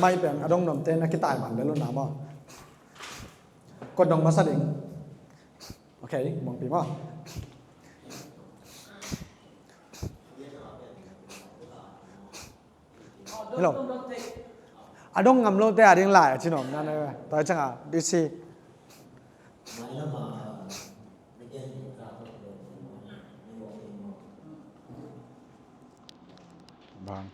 ไม่เป็นอดงนมเต้นนักกีตาร์มันเดินลุนน้ำบ่กดดงมาซะดิงโอเคมองปีบ่ฮัลโหลอดงงำโลเตอดิงหลายชิโนมนั่นเลยต่อจังอ่ะดิซีบาง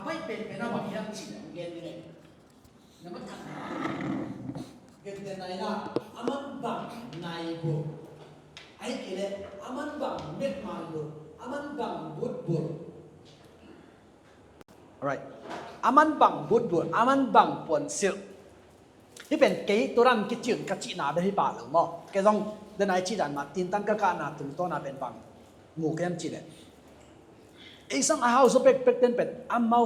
ไม่เป็นไปได้หมดที่สิ่งเงินเลยนั่นมันขัดเงินในน่ะอามันบังในบุไอ้กี่เลยอามันบังเม็ดมาบุอามันบังบุดบุด alright อามันบังบุดบุดอามันบังปนสิลที่เป็นเกย์ตัวรันกิจกับจีน่าเป็นที่ป่าหรือมั้งแกต้องเดินไอจีดันมาตีนตั้งกะการนาตุ่มตัวน่าเป็นบังหมู่แกมจีเลยไอ้สังอาหารสุดเป็ดเป็นอาเมา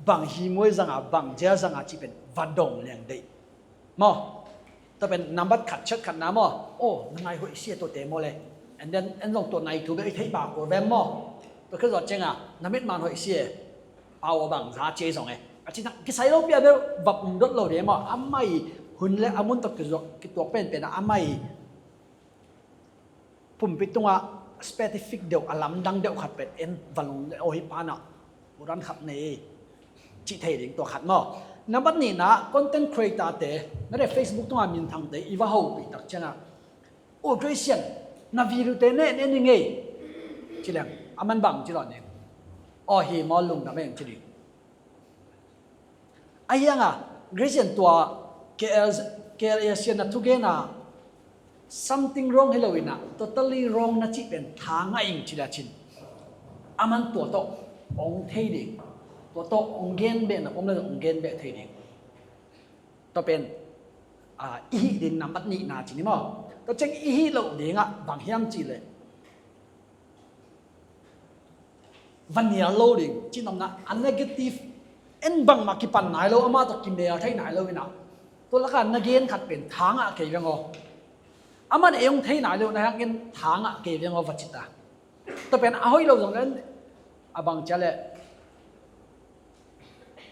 บางฮีมวยสังอาบางเจ้าสังอาจีเป็นวัดดงเลี้ยงได้มั้งถ้าเป็นน้ำบัดขัดเช็ดขัดน้ำมั้งโอ้นั่งไงหัวเสียตัวเต็มเลย and then อันลงตัวในถูกไปที่บากหัวแวมมั้งตัวคือตัวเจ้าน้ำเม็ดมันหัวเสียเอาบางซาเจส่งไงอาชีพที่ใส่เราเปียเดียววับรถเราเดียวมั้งอาไม่หุ่นและอามุนตัวคือตัวเป็นอาไม่ผมไปตัวspecific เดียวอารมณ์ดังเดียวขัดเป็นเอ็นวันลงโอฮิปานะบุรันขัดนี่จิตเทดิ่งตัวขัดมั้งนับวันนี้นะ content creator เตะนั่นแหละ Facebook ตัวมีทางเตะอีว่าเขาไปตักเช่นน่ะโอ้คริสเตียนนาวิรุเตเน่เนี่ยนี่ไงจีเลี้ยงอามันบังจีหล่อนเนี่ยอ๋อเฮมอลลุงทำไมจีดิไอ้ยังอ่ะคริสเตียนตัว KLS นะทุกอย่างน่ะ something wrong ให้เราอินะ totally wrong นะจีเป็นทางไอ้จีละชินอามันตัวโตองเทดิ่งตัวโตองเกนเบนนะผมเลยองเกนเบนเทดิ่งตัวเป็นอีหิดิ่งน้ำบัดนี้นาจีนี่มั้งตัวเจ้าอีหิเราดิ่งอ่ะบางอย่างจีเลยวันนี้เราดิ่งจีน้ำนะอัน negative เอ็นบังมาคิดปันไหนเราอามาตัวกินเดียร์ที่ไหนเราอินะตัวละกันนักเรียนขัดเป็นทางอ่ะเกี่ยวกับอามันเองที่ไหนเรานะฮะเงินทางอ่ะเกี่ยวกับวัชิตาตัวเป็นเอาให้เราตรงนั้นบางเจ้าเลย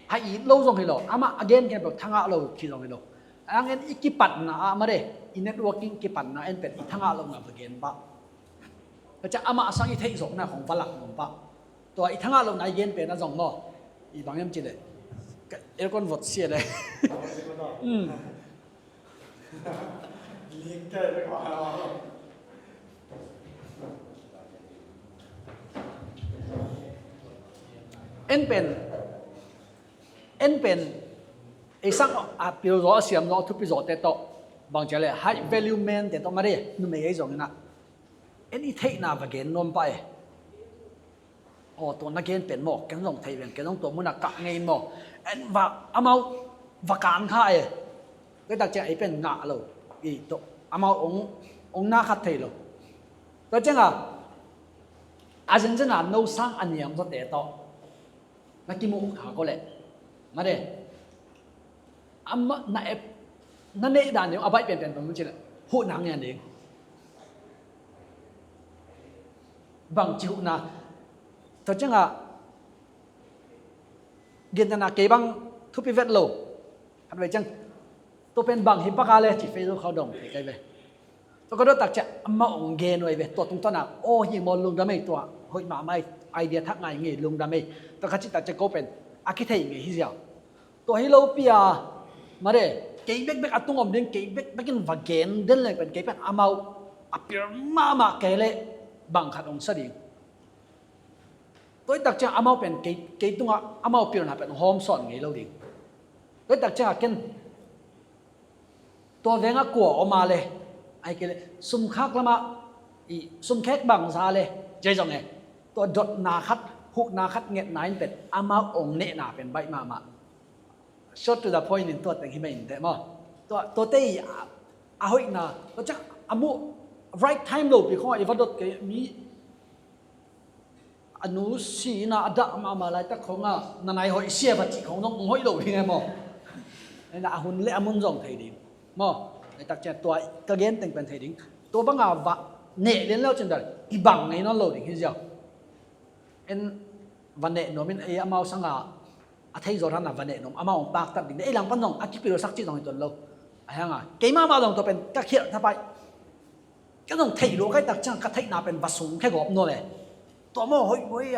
ไอ้เราส่งให้เราอามา again แกแบบทางเราคิดส่งให้เราอันนั้นอีกกี่ปันนะอามาเดอินเน็ตเวิร์กิ่งกี่ปันนะเอ็นเป็นอีทางเราหนักเกินปะแต่จะอามาสังอีเทศส่งนะของฝรั่งของปะตัวอีทางเราไหนเย็นเป็นนะส่งเนาะอีบางอย่างจีเลยเอลกอนวอดเสียเลยลิงเกิดไปกว่าเอ็นเป็นไอ้สังปีโรเสียมเนาะทุกปีโรเตโตบางเจ้าเลย high value man เตโตมาดินุ่มเอ๋ยส่งนะเอ็นอีเทน่าบางเกนนนไปโอ้ตัวนักเกนเป็นหมอกแกต้องไทยเป็นแกต้องตัวมุนักกะไงหมอกเอ็นว่าอามาว่าการข่ายก็ตัดเจ้าไอ้เป็นงะเราอีตัวอามาองหน้าขัดไทยเราตัวเจ้าอาจจะน่าโน้สังอันยังตัวเตโตนักกิมุหาก็เลยมาเด้อามานั่นเนี่ยด่านเดียวอาไปเป็นผมไม่ใช่เลยหูหนังอย่างเดียวบางจิ๋วนะตัวจังเกินนะเก็บังทุบไปเวทโลอันไว้จังตัวเป็นบางหิปกาเลยจีเฟซเขาดงไกลไปตัวก็โดนตักจะมาองเกนไว้เว้ตัวตรงต้นน่ะโอ้ยิงมอลลุงดำไม่ตัวเฮ้ยมาไม่ไอเดียทักไงงี้ลุงดำไม่ตัวขจิตตักจะก็เป็นอาคิเทยงี้ฮิเซียวตัวฮิโลปียมาเด้เก็บเบ็กอัตุงอมเด้งเก็บเบ็กกินวาเกนเดินเลยเป็นเก็บเป็นอามาอภิรมาเกเลยบางขัดองสดิง tôi đặc trưng amau pen cái tung amau pion na pen home son ngai lo ding tôi đặc trưng ken tôi venga của oma le ai cái sum khak lama i sum khek bang sa le jai jong e tôi dot na khat huk na khat nget nine pet amau ong ne na pen bai ma short to the point in tôi teng hi mai te mo tôi tei a hoi na tôi chắc amu right time lo bi kho i vadot ke mi anu si na ada ma lai ta khonga nanai hoi sia ba chi khong nong hoi lo hi ngai mo nên là hun le amun jong thei ding mo ai tak cha toi ka gen teng pen thei ding to banga wa ne len lo chen dal i bang ngai no lo ding hi jaw en van ne no min ai amau sanga a thei zo ran na van ne no amau pak tak ding ei lang pan nong a ki piro sak chi dong ton lo ai hanga ke ma dong to pen ka khiat tha pai cái dòng thầy lúa cái đặc trưng cái thầy nào bên vật súng cái gọp nó này tao mò hỏi với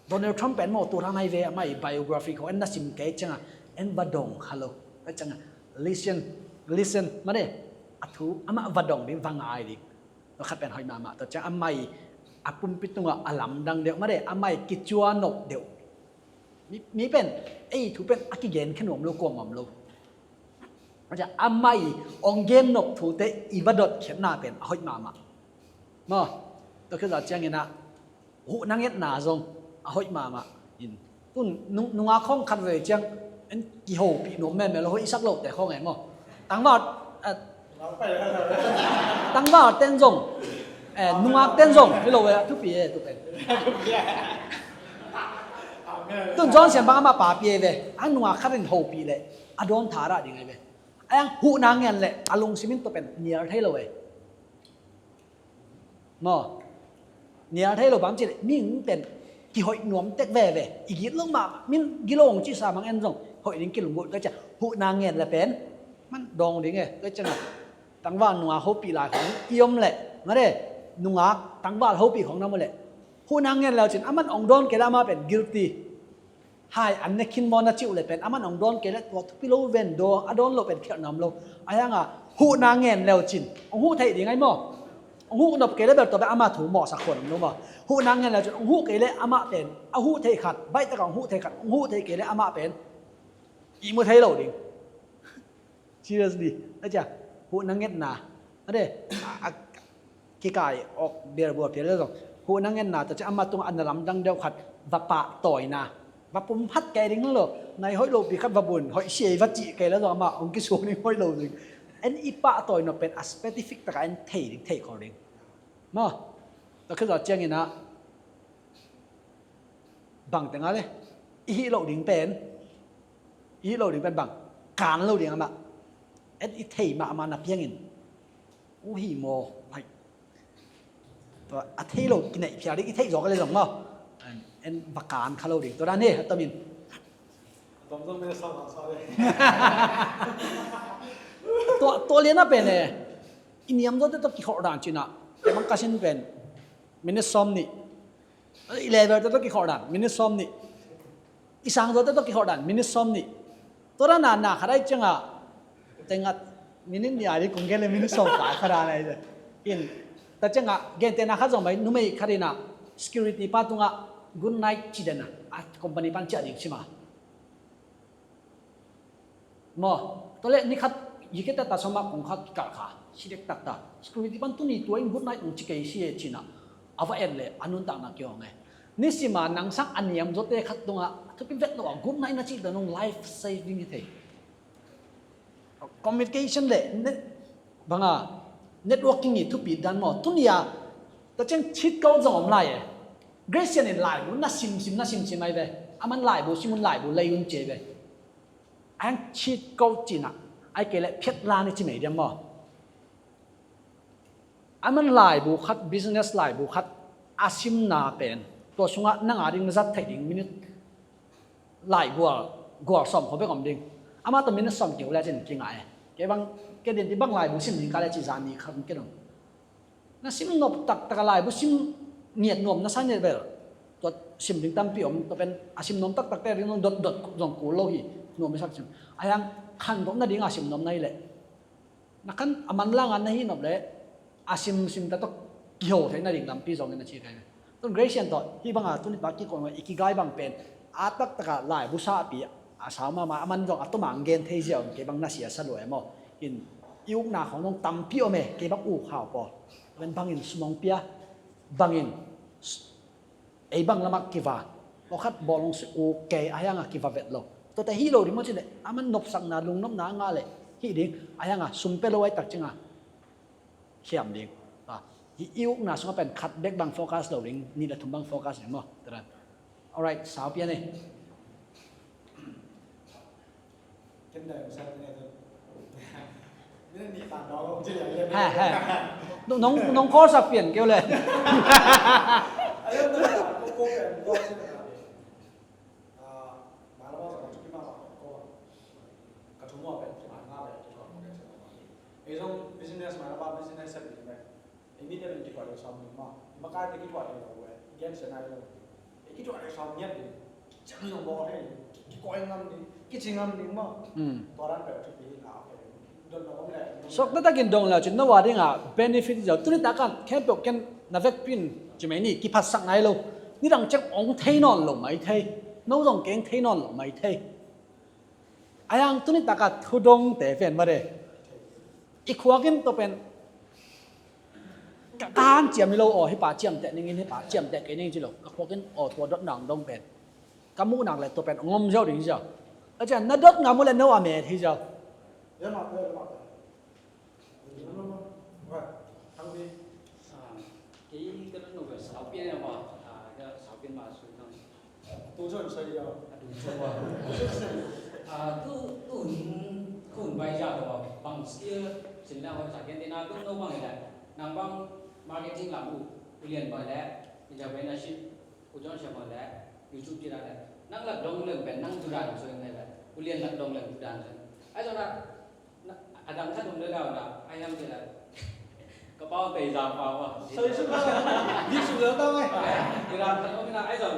Donald Trump bên mò tụi thằng này về mày biography của anh đã xem cái chẳng à anh vật đồng hello cái chẳng à listen mà đây à thu ama vật đồng bên vang ai đi nó khát bên hỏi mà tao chẳng am mày apum pitung alam dang deu mà đây am mày kichua nộp deu mi bên ấy thu bên akigen khăn nộm lô quăng nộm lôอาจารย์ไม่องเกมนกถูเตอีวัดดเขียนหน้าเป็นหอยมาตัวคือเราเจ้าเงี้ยนะหูนั่งเงี้ยหน้าทรงหอยมาอินตุนนุ่งอาข้องคันเลยเจ้าอันกี่โหปีหนุ่มแม่เราหอยสักโลกแต่ข้องไงมั้งตั้งว่าเต้นทรงนุ่งอาเต้นทรงไม่รู้เลยทุกปีตุเป็นตุนย้อนเสียงบ้างมาป่าปีเลยอันนุ่งอาคันเป็นโหปีเลยอดอนทาระยังไงเลยไอ้หูนางเงี้ยแหละอารมณ์สิมินตัวเป็นเนียร์เทโลเว้ยมั้งเนียร์เทโลบางทีมิ่งเป็นกี่หอยหนวมเต็กแว่อีกยิ่งลงมามิ่งกิโลงจีสามังเอ็นส่งหอยดิ้งกิโลงบุตรก็จะหูนางเงี้ยแหละเป็นมันดองดิ้งไงก็จะน่ะตั้งว่าหนัวเขาปีลายของเอี่ยมแหละมาเด้หนัวตั้งว่าเขาปีของน้ำมันแหละหูนางเงี้ยแล้วจริงมันองดอนเกล้ามาเป็น guilty hai anh này kinh mòn chịu lại bên aman ông don cái đấy tuột phi lâu ven do adon lo bên kia nằm lo ai hang hu na nghen leo chin ông hu thấy đi ngay mò ông hu nộp cái đấy bên tụi bên ama thủ mỏ sạc khuẩn đúng không hu na nghen leo chin ông hu cái đấy ama bên hu thấy khát bay ta còn hu thấy khát ông hu thấy cái đấy ama bên ý mới thấy lâu đi seriously đấy chưa hu na nghen na đấy cái ọc bia bùa phía đấy rồi hu na nghen naแต่จะ ama tung anh làm đang đeo khát và pạ tỏi na và bùm hắt cái đinh lo này hối lộ bị khát và buồn hối xì vật chị cái đó rồi mà ông cái số này hối lộ rồi anh ipa tôi nóเป็น specific แต่anh thấy khó đinh màแต่คือเราเจ้างี้นะbằng tiếngอะไรý lộ đinhเป็นbằng cán lộ đinh mà anh ít thấy mà nạp giang in ui mò phải và thấy lộ cái này phải đi thấy rõ cái này rồi mà anh bạc cán khá lâu đi tôi đã nè tao mình tao không biết sao đấy tôi liên hệ này in niệm đó tôi kỹ họ đàn chuyện nào cái bằng cái bên mình xóm nị level tôi kỹ họ đàn mình xóm nị isang đó tôi kỹ họ đàn mình xóm nị tôi đã nà khá đấy chăng à tiếng à mình đi ai đi cùng cái là mình xóm cả khá này rồi in ta chăng à cái tên nào khác rồi mấy núi mấy khá đi nào security part tung à good night chỉ đến à company ban chạy đi chứ mà tôi lại ní khát ý cái ta xong mà cũng khát cả chỉ để tắt ta security ban tu ní tuổi good night cũng chỉ cái gì chứ nào à vậy em lệ anh muốn tặng nào kiểu này ní xí mà năng sắc anh em rồi để khát tung à tôi biết vết nó good night nó chỉ là nông life saving như thế communication lệ bằng à networking thì thúc bị đan mò tu ní à ta chẳng chít câu dòng lại Gracian in lại bố na sim ai về aman lại bố sim lại bố lấy un chế về anh chỉ câu chỉ nè ai kể lại phết la này chỉ mấy điểm mò aman lại bố khát business lại bố khát asim na pen to sunga nang aring zat thai ding minute lại gua som không biết còn ding ama to minute som kiểu là trên kinh ngại cái băng cái điện thì băng lại bố sim thì cái là chỉ giàn đi không cái đâu na sim nộp tắc lại bố sim nhiệt nôm nó sang như vậy rồi sim đình tam piom tôi bên sim nôm tắc cái nó đột dòng cổ lâu hi nôm mới sắc sim ai ăn khăn cũng là đi ngà sim nôm này lệ nó khăn aman lang anh này nôm lệ sim ta tắc kiểu thế này đình tam pi dòng này chỉ cái ต้น Gracian ต่อที่บางตุนิตบักที่ก่อนว่าอีกไกบางเป็นอาตักตะกะลายบุษาปีอาสามามันจงอัตมังเกนเทเจียวเก็บางน่าเสียสลวยมั้งอินยุคหน้าของน้องตั้มเปียวเมเก็บางอู่ข่าวปอเป็นบางอินสมองเปียบางอินไอ้บางละมักกิวาเราคัดบอลลงสิโอเกย์อายังกิวาเวทโลตัวแต่ฮีโร่ดิมันจะเนี่ยมันนบสังนาลุงนบนางาเลยฮีดิ้งอายังสุมเปโลไว้ตักจังอ่ะเข้มดิ้งอิวน่าสงเป็นคัดเด็กบางโฟกัสเราดิ้งนี่แหละทุ่มบางโฟกัสเนี่ยมั้งแต่ละ alright สาวเปียเนี่ย cái này sao cái này thôi nên đi phản đó không chứ lại lên nông khó sắp biển kêu lên cô về cô chứ mà nó bao giờ chụp cái mà cô cả chúng nó về chụp ảnh ra về chụp một cái ấy trong business mà nó bao business sẽ bị vậy ấy biết là cái quả để xong nhưng mà cái quả này là vậy game sẽ này rồi cái quả này xong nhất thì chẳng lòng bò hay cái coi ngâm đi cái gì ngâm đi màตัวนั้นแบบที่ดีแล้วโดนน้องแหละ sok ta takin dong la chin no wa ringa benefit jaw tu ni ta kan khem pok ken na vek pin chimai ni ki phat sak nai lo ni dang chak ong thei non lo mai thei no dong keng thei non lo mai thei ayang tu ni ta ka thu dong te fen ma de i khwa kin to pen ka kan chiam mi lo o hi pa chiam te ning hi pa chiam te ke ning chi lo ka khwa kin o to dot nang dong pen ka mu nang le to pen ngom jaw ding jaw a cha na dot ngam le no a me thi jaw Đấy mà đây là bạn rồi thằng gì cái nó về sáu biên là mà cái sáu biên mà xuống thằng tôi cho xây rồi tu kun bay ra rồi bằng kia chính là họ trả tiền tiền nào cũng đâu bằng này nàng bằng marketing làm liền bởi lẽ bây giờ bên là ship của cho xem bởi lẽ YouTube chỉ là đấy năng lực đông lượng bên năng tu đàn rồi này là liền lực đông lượng tu đàn rồi ai cho là đang thắt đồng đứa nào là anh em thì là có bao tề giảm vào mà xây xuống đi xuống lớn đâu ấy thì là thằng ông là ai rồi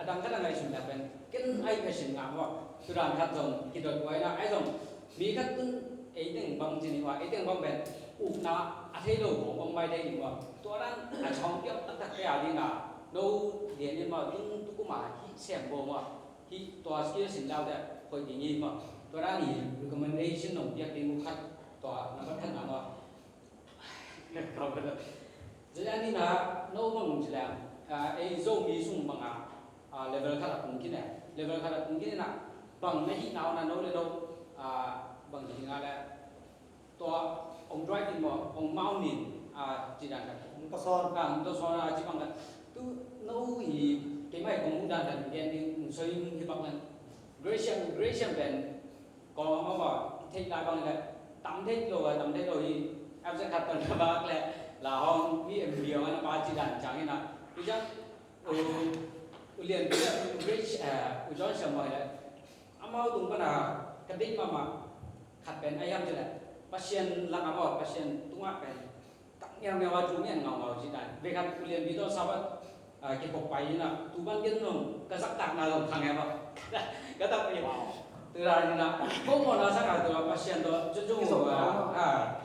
đang thắt là ngày sinh là bên cái ai phải sinh ngắm vào tôi đang thắt rồng thì đợt cuối là ai rồi mỹ các tuân ấy tiếng bằng gì mà ấy tiếng bằng bên na thấy đồ của bằng mai đây thì mà tôi đang trong tiếp tất cả cái gì là đâu điện nhưng mà tôi cũng mà xem vô mà khi tòa kia sinh lao đấy hồi thì gì mà tôi đã nghĩ recommendation nông nghiệp đi mua khách tòa nó bắt thân nào không có được giờ anh đi là nấu bằng gì làm ấy dâu mì sung bằng level khác là cùng cái này level khác là cùng cái này bằng mấy hít nào là nấu lên đâu bằng gì là tòa ông drive đi mà ông mau nhìn chỉ là có son tôi son là chỉ bằng là tôi nấu thì cái máy cũng muốn đàn thành cái đi xây cái bằng là Grecian band còn mà bảo thích lại bằng là tắm thích rồi thì em sẽ khát tuần các bác là hong vì em nhiều anh ba chỉ đàn chẳng như nào bây giờ liền bây giờ Grecian cho xem mọi là anh mau tung cái nào cái đích mà khát band ai em chứ là patient là anh bảo patient tung áp band tặng em vào chúng em ngầu chỉ đàn về khát liền vì đó sao vậy cái cục bài như nào tụ ban kiến rồi cái sắc tạc nào thằng em không cái tao bây giờ từ ra như nào không còn là sao từ là patient đó chú từ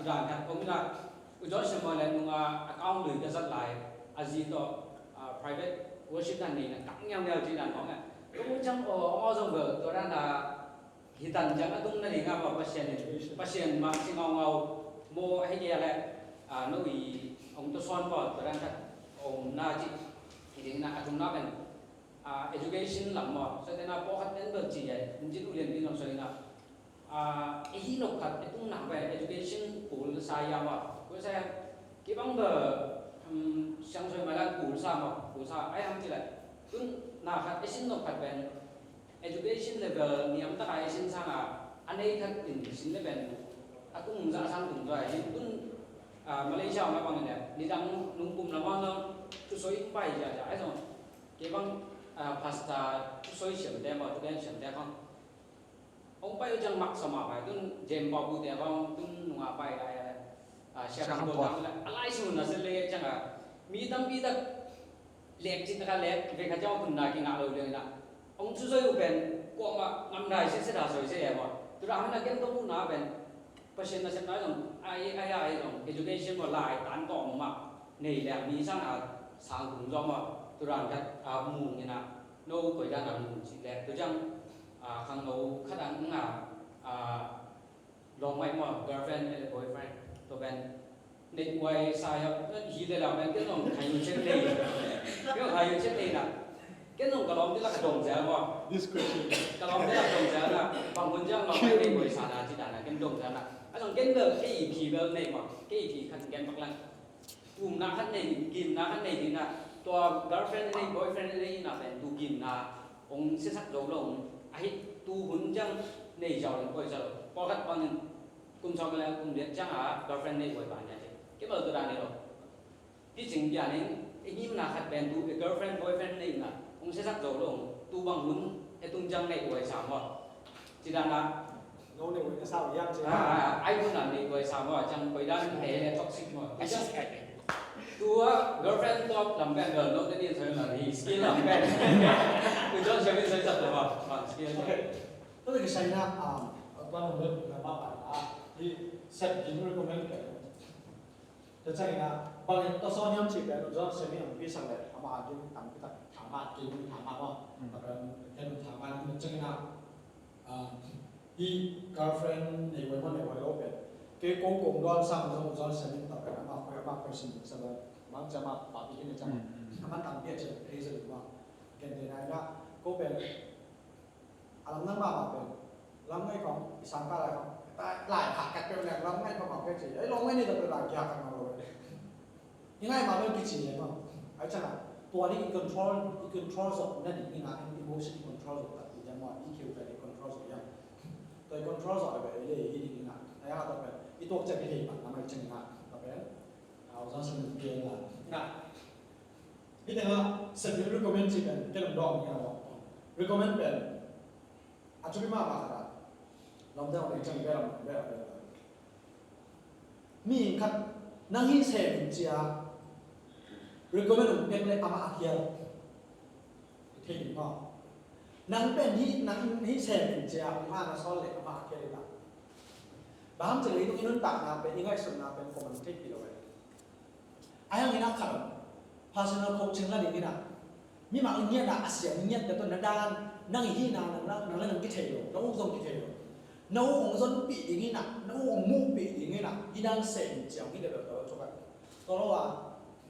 ra cái ông là cho xem mọi lần account được cái rất lại gì đó private worship đàn này là cắm nhau chỉ đàn nói này cũng chẳng ở trong vở tôi đang là hiện tại chẳng là tung này ngã vào patient mà xin ngầu mua hay gì là nó bị ông tôi son vào tôi đang thật ông na chỉ thì na chúng nó bên education làm mà cho nên là bỏ hết đến bậc chỉ vậy mình chỉ liền đi làm sao nào ý nó thật cái cũng nặng về education của sai mà của sai cái bằng bờ sáng rồi mà là của sao ai làm gì lại cũng nào thật cái xin nó thật về education level niệm tất cả xin sang anh ấy thật in xin level cũng ra sang cũng rồi cũng Malaysia mà bằng này đi đang nung cùng làm bao cứ soi bay ra rồi cái bằng pasta soi xiêm đem mà tụi em xiêm đem không ông bay chẳng mặc sao mà phải tuân dèm bao bù đem không tuân ngã bay lại xe không đồ làm lại lại xuống là sẽ lấy chẳng à mi tâm bi tất lẹt chỉ ta lẹt về cái cháu cùng này cái ngã đầu liền là ông chú soi bên qua mà ngắm này sẽ đào soi sẽ mà tụiเราให้นักเก็ตต้องพูดนะเป็นpatient นะเช่นนั้นไอ้education มาหลายตันก่อนมานี่แหละมีสร้าง sang cùng do mà tôi rằng cái mù như nào nô tuổi ra là mù chỉ đẹp tôi chẳng khang nô khách ăn lòng mai mà girlfriend hay boyfriend tôi bên nên quay sai không chỉ để làm cái lòng hay nhiều chết đi cái hay nhiều chết đi nè cái lòng cái lòng tức là cái đồng giá mà This question. cái lòng tức là đồng giá là bằng quân trang lòng mai này quay sai là chỉ là cái đồng giá là cái lòng cái được cái ý kỳ bên này mà cái ý kỳ khăn cái bạc lăng cùng na khăn này kìm na khăn này thì làตัว girlfriend này boyfriend này làเป็นตูกินนะองค์เสียสักโลลงไอ้ตูหุ่นจังในเจ้าหนึ่งก็จะพอคัดตอนนึงกุมชอบกันแล้วกุมเรียนจังหา girlfriend ในบ่อยบ้านเนี่ยcái bờ tôi đàn này rồi cái chuyện nhà này cái như là khách bèn tu girlfriend boyfriend này là ông sẽ sắc dấu lồng tu bằng muốn cái tung chân này của sao mà chỉ là Nô này với sao vậy chứ? ai cũng làm này của sao mà chẳng phải đang thế là toxic mà cái chắc tu girlfriend top làm bèn gần nó cái điện thoại là thì skill làm bèn tôi cho xem cái giấy giật rồi mà còn skill Tức là cái sai na toàn là được là bao bạn thì set chính recommend cáiจะใช่นะบางตัวซ้อนย้ำสิแต่เราจะเสมีของพี่สั่งเลยทำมากินทำถามมากินถามมาว่าแต่เป็นแค่ถามมามันจะนะอี girlfriend ในวันวันในวันโลกเป็นเกี่ยวกับกลุ่มร้อนซ้ำเราจะเสมีแต่เป็นมาคุยมาคุยสิ่งสำหรับมันจะมาปาปีนี้จะมาทำมันต่างเพี้ยนเฉยเฉยว่าเกินในนั้นก็เป็นอารมณ์นั่งมาเป็นลำไส้ของสังกัดอะไรของหลายผักกันเป็นอย่างลำไส้ของแค่เฉยไอ้ลำไส้นี่จะเป็นหลายอย่างกันมาเลยยังไงมาเรื่องกิจเนี่ยมั้งไอ้เจ้าตัวนี้ control สดนั่นนี่นะ emotion control สดแต่ยังว่า EQ แต่ control สดยังตัว control สดแบบนี้เลยนี่นะไอ้ฮะแต่แบบอีตัวจะเป็นเหตุมันทำไมจึงนะแต่เป็นเอาซะสนุกเกินละนะนี่แต่ว่าสิ่งที่ recommend ที่เป็นแค่ลำดองเนี่ยว่า recommend เป็นอาจจะไม่มากมากนะลำดองในจังหวัดแบบมีครับนั่งที่เสพเจีย recommend เป็นเลยอามาเทียที่นี่ก็นั่งเป็นที่นั่งที่เสพเจียอามาซ้อนเลยอามาเทียเลยนะบางทีตรงนี้นั่นต่างนะเป็นยังไงสุดนะเป็นคนที่ปีเลยไอ้ยังไงนะครับ personal coaching ละนี่นะมีมาอย่างเงี้ยนะอาเซียนเงี้ยแต่ตัวนั้นด้านนั่งที่นั่งนั่งกิจเที่ยวนั่งองค์ทรงกิจเที่ยวนั่งองค์ทรงปีอย่างนี้นะนั่งองค์มุ่งปีอย่างนี้นะที่นั่งเสพเจียวที่เดี๋ยวจบกันตัวเราว่า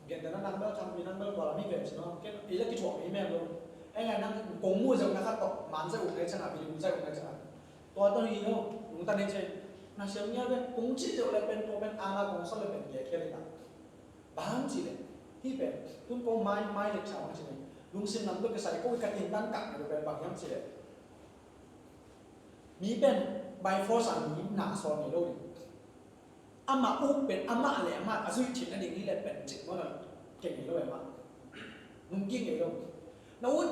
เกิดแต่นั่งแบบทำมีนั่งแบบว่ามีแบบใช่ไหมเกิดอีเล็กที่ถ่วงอีเมลเลยไอ้ไงนั่งกงมู่จะนะครับต่อมันจะอุ่นได้ชนะไปดูใจอุ่นได้ชนะตัวตัวนี้เราลุงตาเนี่ยใช่น่าเชื่อเงี้ยเลยกงจีจะเลยเป็นตัวเป็นอาณาของส่วนเลยเป็นเกี่ยวกับอะไรบางทีเลยที่เป็นตุ้มโป้ไม้เล็กชาวใช่ไหมลุงซินนำตัวกระใสก็กระถิ่นด้านกลางเลยเป็นบางอย่างสิเลยมีเป็นใบฟอสอันนี้หนาซอนในโลกอามาอุเป็นอามาอะไรอามาอาซุยถิ่นนั่นเองนี่แหละเป็นจิตว่าเก่งในโลกมาลุงกิ้งในโลกแล้วอุ้ย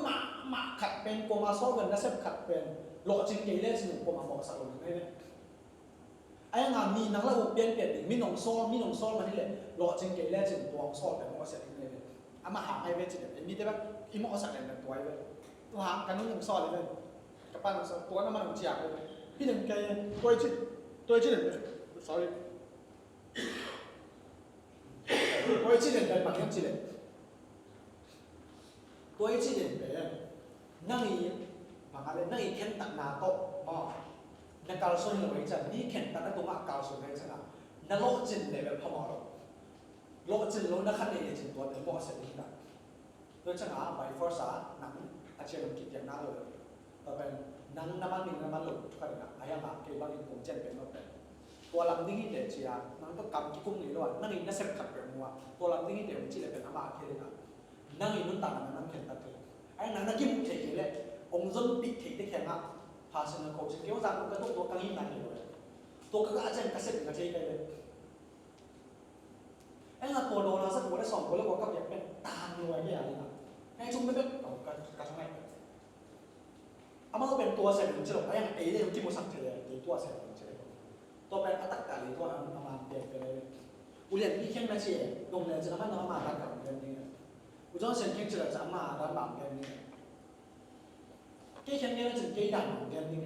มาขัดเป็นโกมาโซกันแล้วเสพขัดเป็นหล่อจริงเกลี่ยสนุกโกมาบอกสักคนหนึ่งได้ไหมไอ้งานมีนักเล่าเปลี่ยนมีหนองโซมาที่เลยหล่อจริงเกลี่ยสนุกตัวโซแต่บอกเสร็จเลยอามาหาไอ้เวจิเนี่ยมีแต่แบบอีโมอสักเนี่ยตัวไอ้เวตัวหางกันนุ่งโซเลยกับปั้นตัวน้ำมันของเจียเลยพี่หนึ่งแกตัวจีเนี่ย sorry ตัวจีเนี่ยเป็นบางอย่างจีเนี่ยตัวจีเนี่ยเป็นนั่งอีบางอะไรนั่งอีเข็นตักนาโต๊ะอ๋อนักการส่วนเราไว้จันนี่เข็นตักนั่นตัวมากการส่วนไว้จันนะนั่งโลจินเลยแบบพม่าโลจินโลนักขันเนี่ยจินตัวเดียวบอกเสร็จนี่นะโดยเฉพาะใบฟอร์ซ่าหนังอาเชียนกิจอย่างน่าเลยต่อไปนังน้ำมันหลุดทุกคนนะไอ้ยังมาเกี่ยวกับเรื่องของเจนเป็นแบบตัวลำดิ้งเดียเชียนังต้องกำกุ้งนี่ด้วยนั่งอีนั่งเสพขัดแบบมัวตัวลำดิ้งเดียมันจีเลยเป็นน้ำบาเกี่ยวกับนั่งอีนุ่นต่างมันน้ำเข็นตัดเลยไอ้นั่งกินเทกี่เลยองค์จนปิดเทได้แค่นั้นพาชนะโคชเกี่ยวกับตัวตัวกังยินนั่นเลยตัวก็อาจจะกระเซ็นกระเทยไปเลยไอ้เราตัวโดนเราสักหัวได้2 คนแล้วก็แบบเป็นตามรวยเนี่ยอะไรนะให้ชุ่มไม่เป็นกระทำไงอามาก็เป็นตัวเสร็จถึงจะหลงไอ้ยังไอ้เนี่ยที่มันสั่งเฉยตีตัวเสร็จถึงเฉยตัวเป็นอัตตาหรือตัวอามาเปลี่ยนไปเลยอุเรียนที่เข้มมาเชียลงเรียนจะทำให้น้องมาดันกับเรียนนี่อุจจาระเส้นเข้มจะจะมาดันแบบเรียนนี่เข้มเนี่ยจะเกี่ยดันเรียนนี่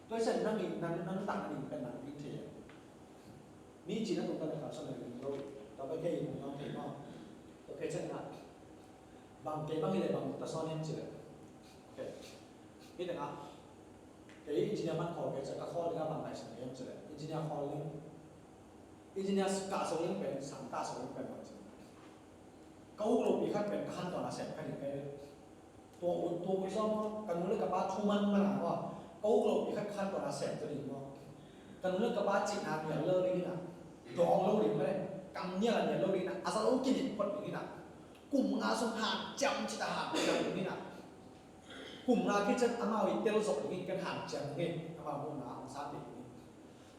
ด้วยเส้นนั่งอีนั่งต่างอีเป็นหนังพิเศษนี่จีนตรงกันนะครับส่วนหนึ่งเราไปแค่อีกน้องเห็นว่า cái chân ngã bằng cái bằng này bằng ta son em chỉ ok biết được không cái engineer bắt khó cái cái khó là bằng này sản em chỉ engineer khó lên engineer cả số lênเป็นsản cả số lênเป็นbằng chỉ câu lục bị khắcเป็นขั้นตอนละเสร็จขั้นถึงcáiตัววิศวกันนู้นเรื่องกับบ้านทุ่มันมันหนาว่าcâu lục bị khắcขั้นตอนละเสร็จจะดีมั้งกันนู้นเรื่องกับบ้านจีนเนี่ยเลิกนี่นะดองlâu điไม่กำเนี่ยกันเนี่ยlâu điนะอาศัยเรากินคนอย่างนี้นะกลุ่มงานสงหารจำจิตหารอย่างนี้นะกลุ่มงานที่จะเอามาเตลสดอย่างนี้กันหารจำเงี้ยเอามาบุญนาของสามเด็กนี้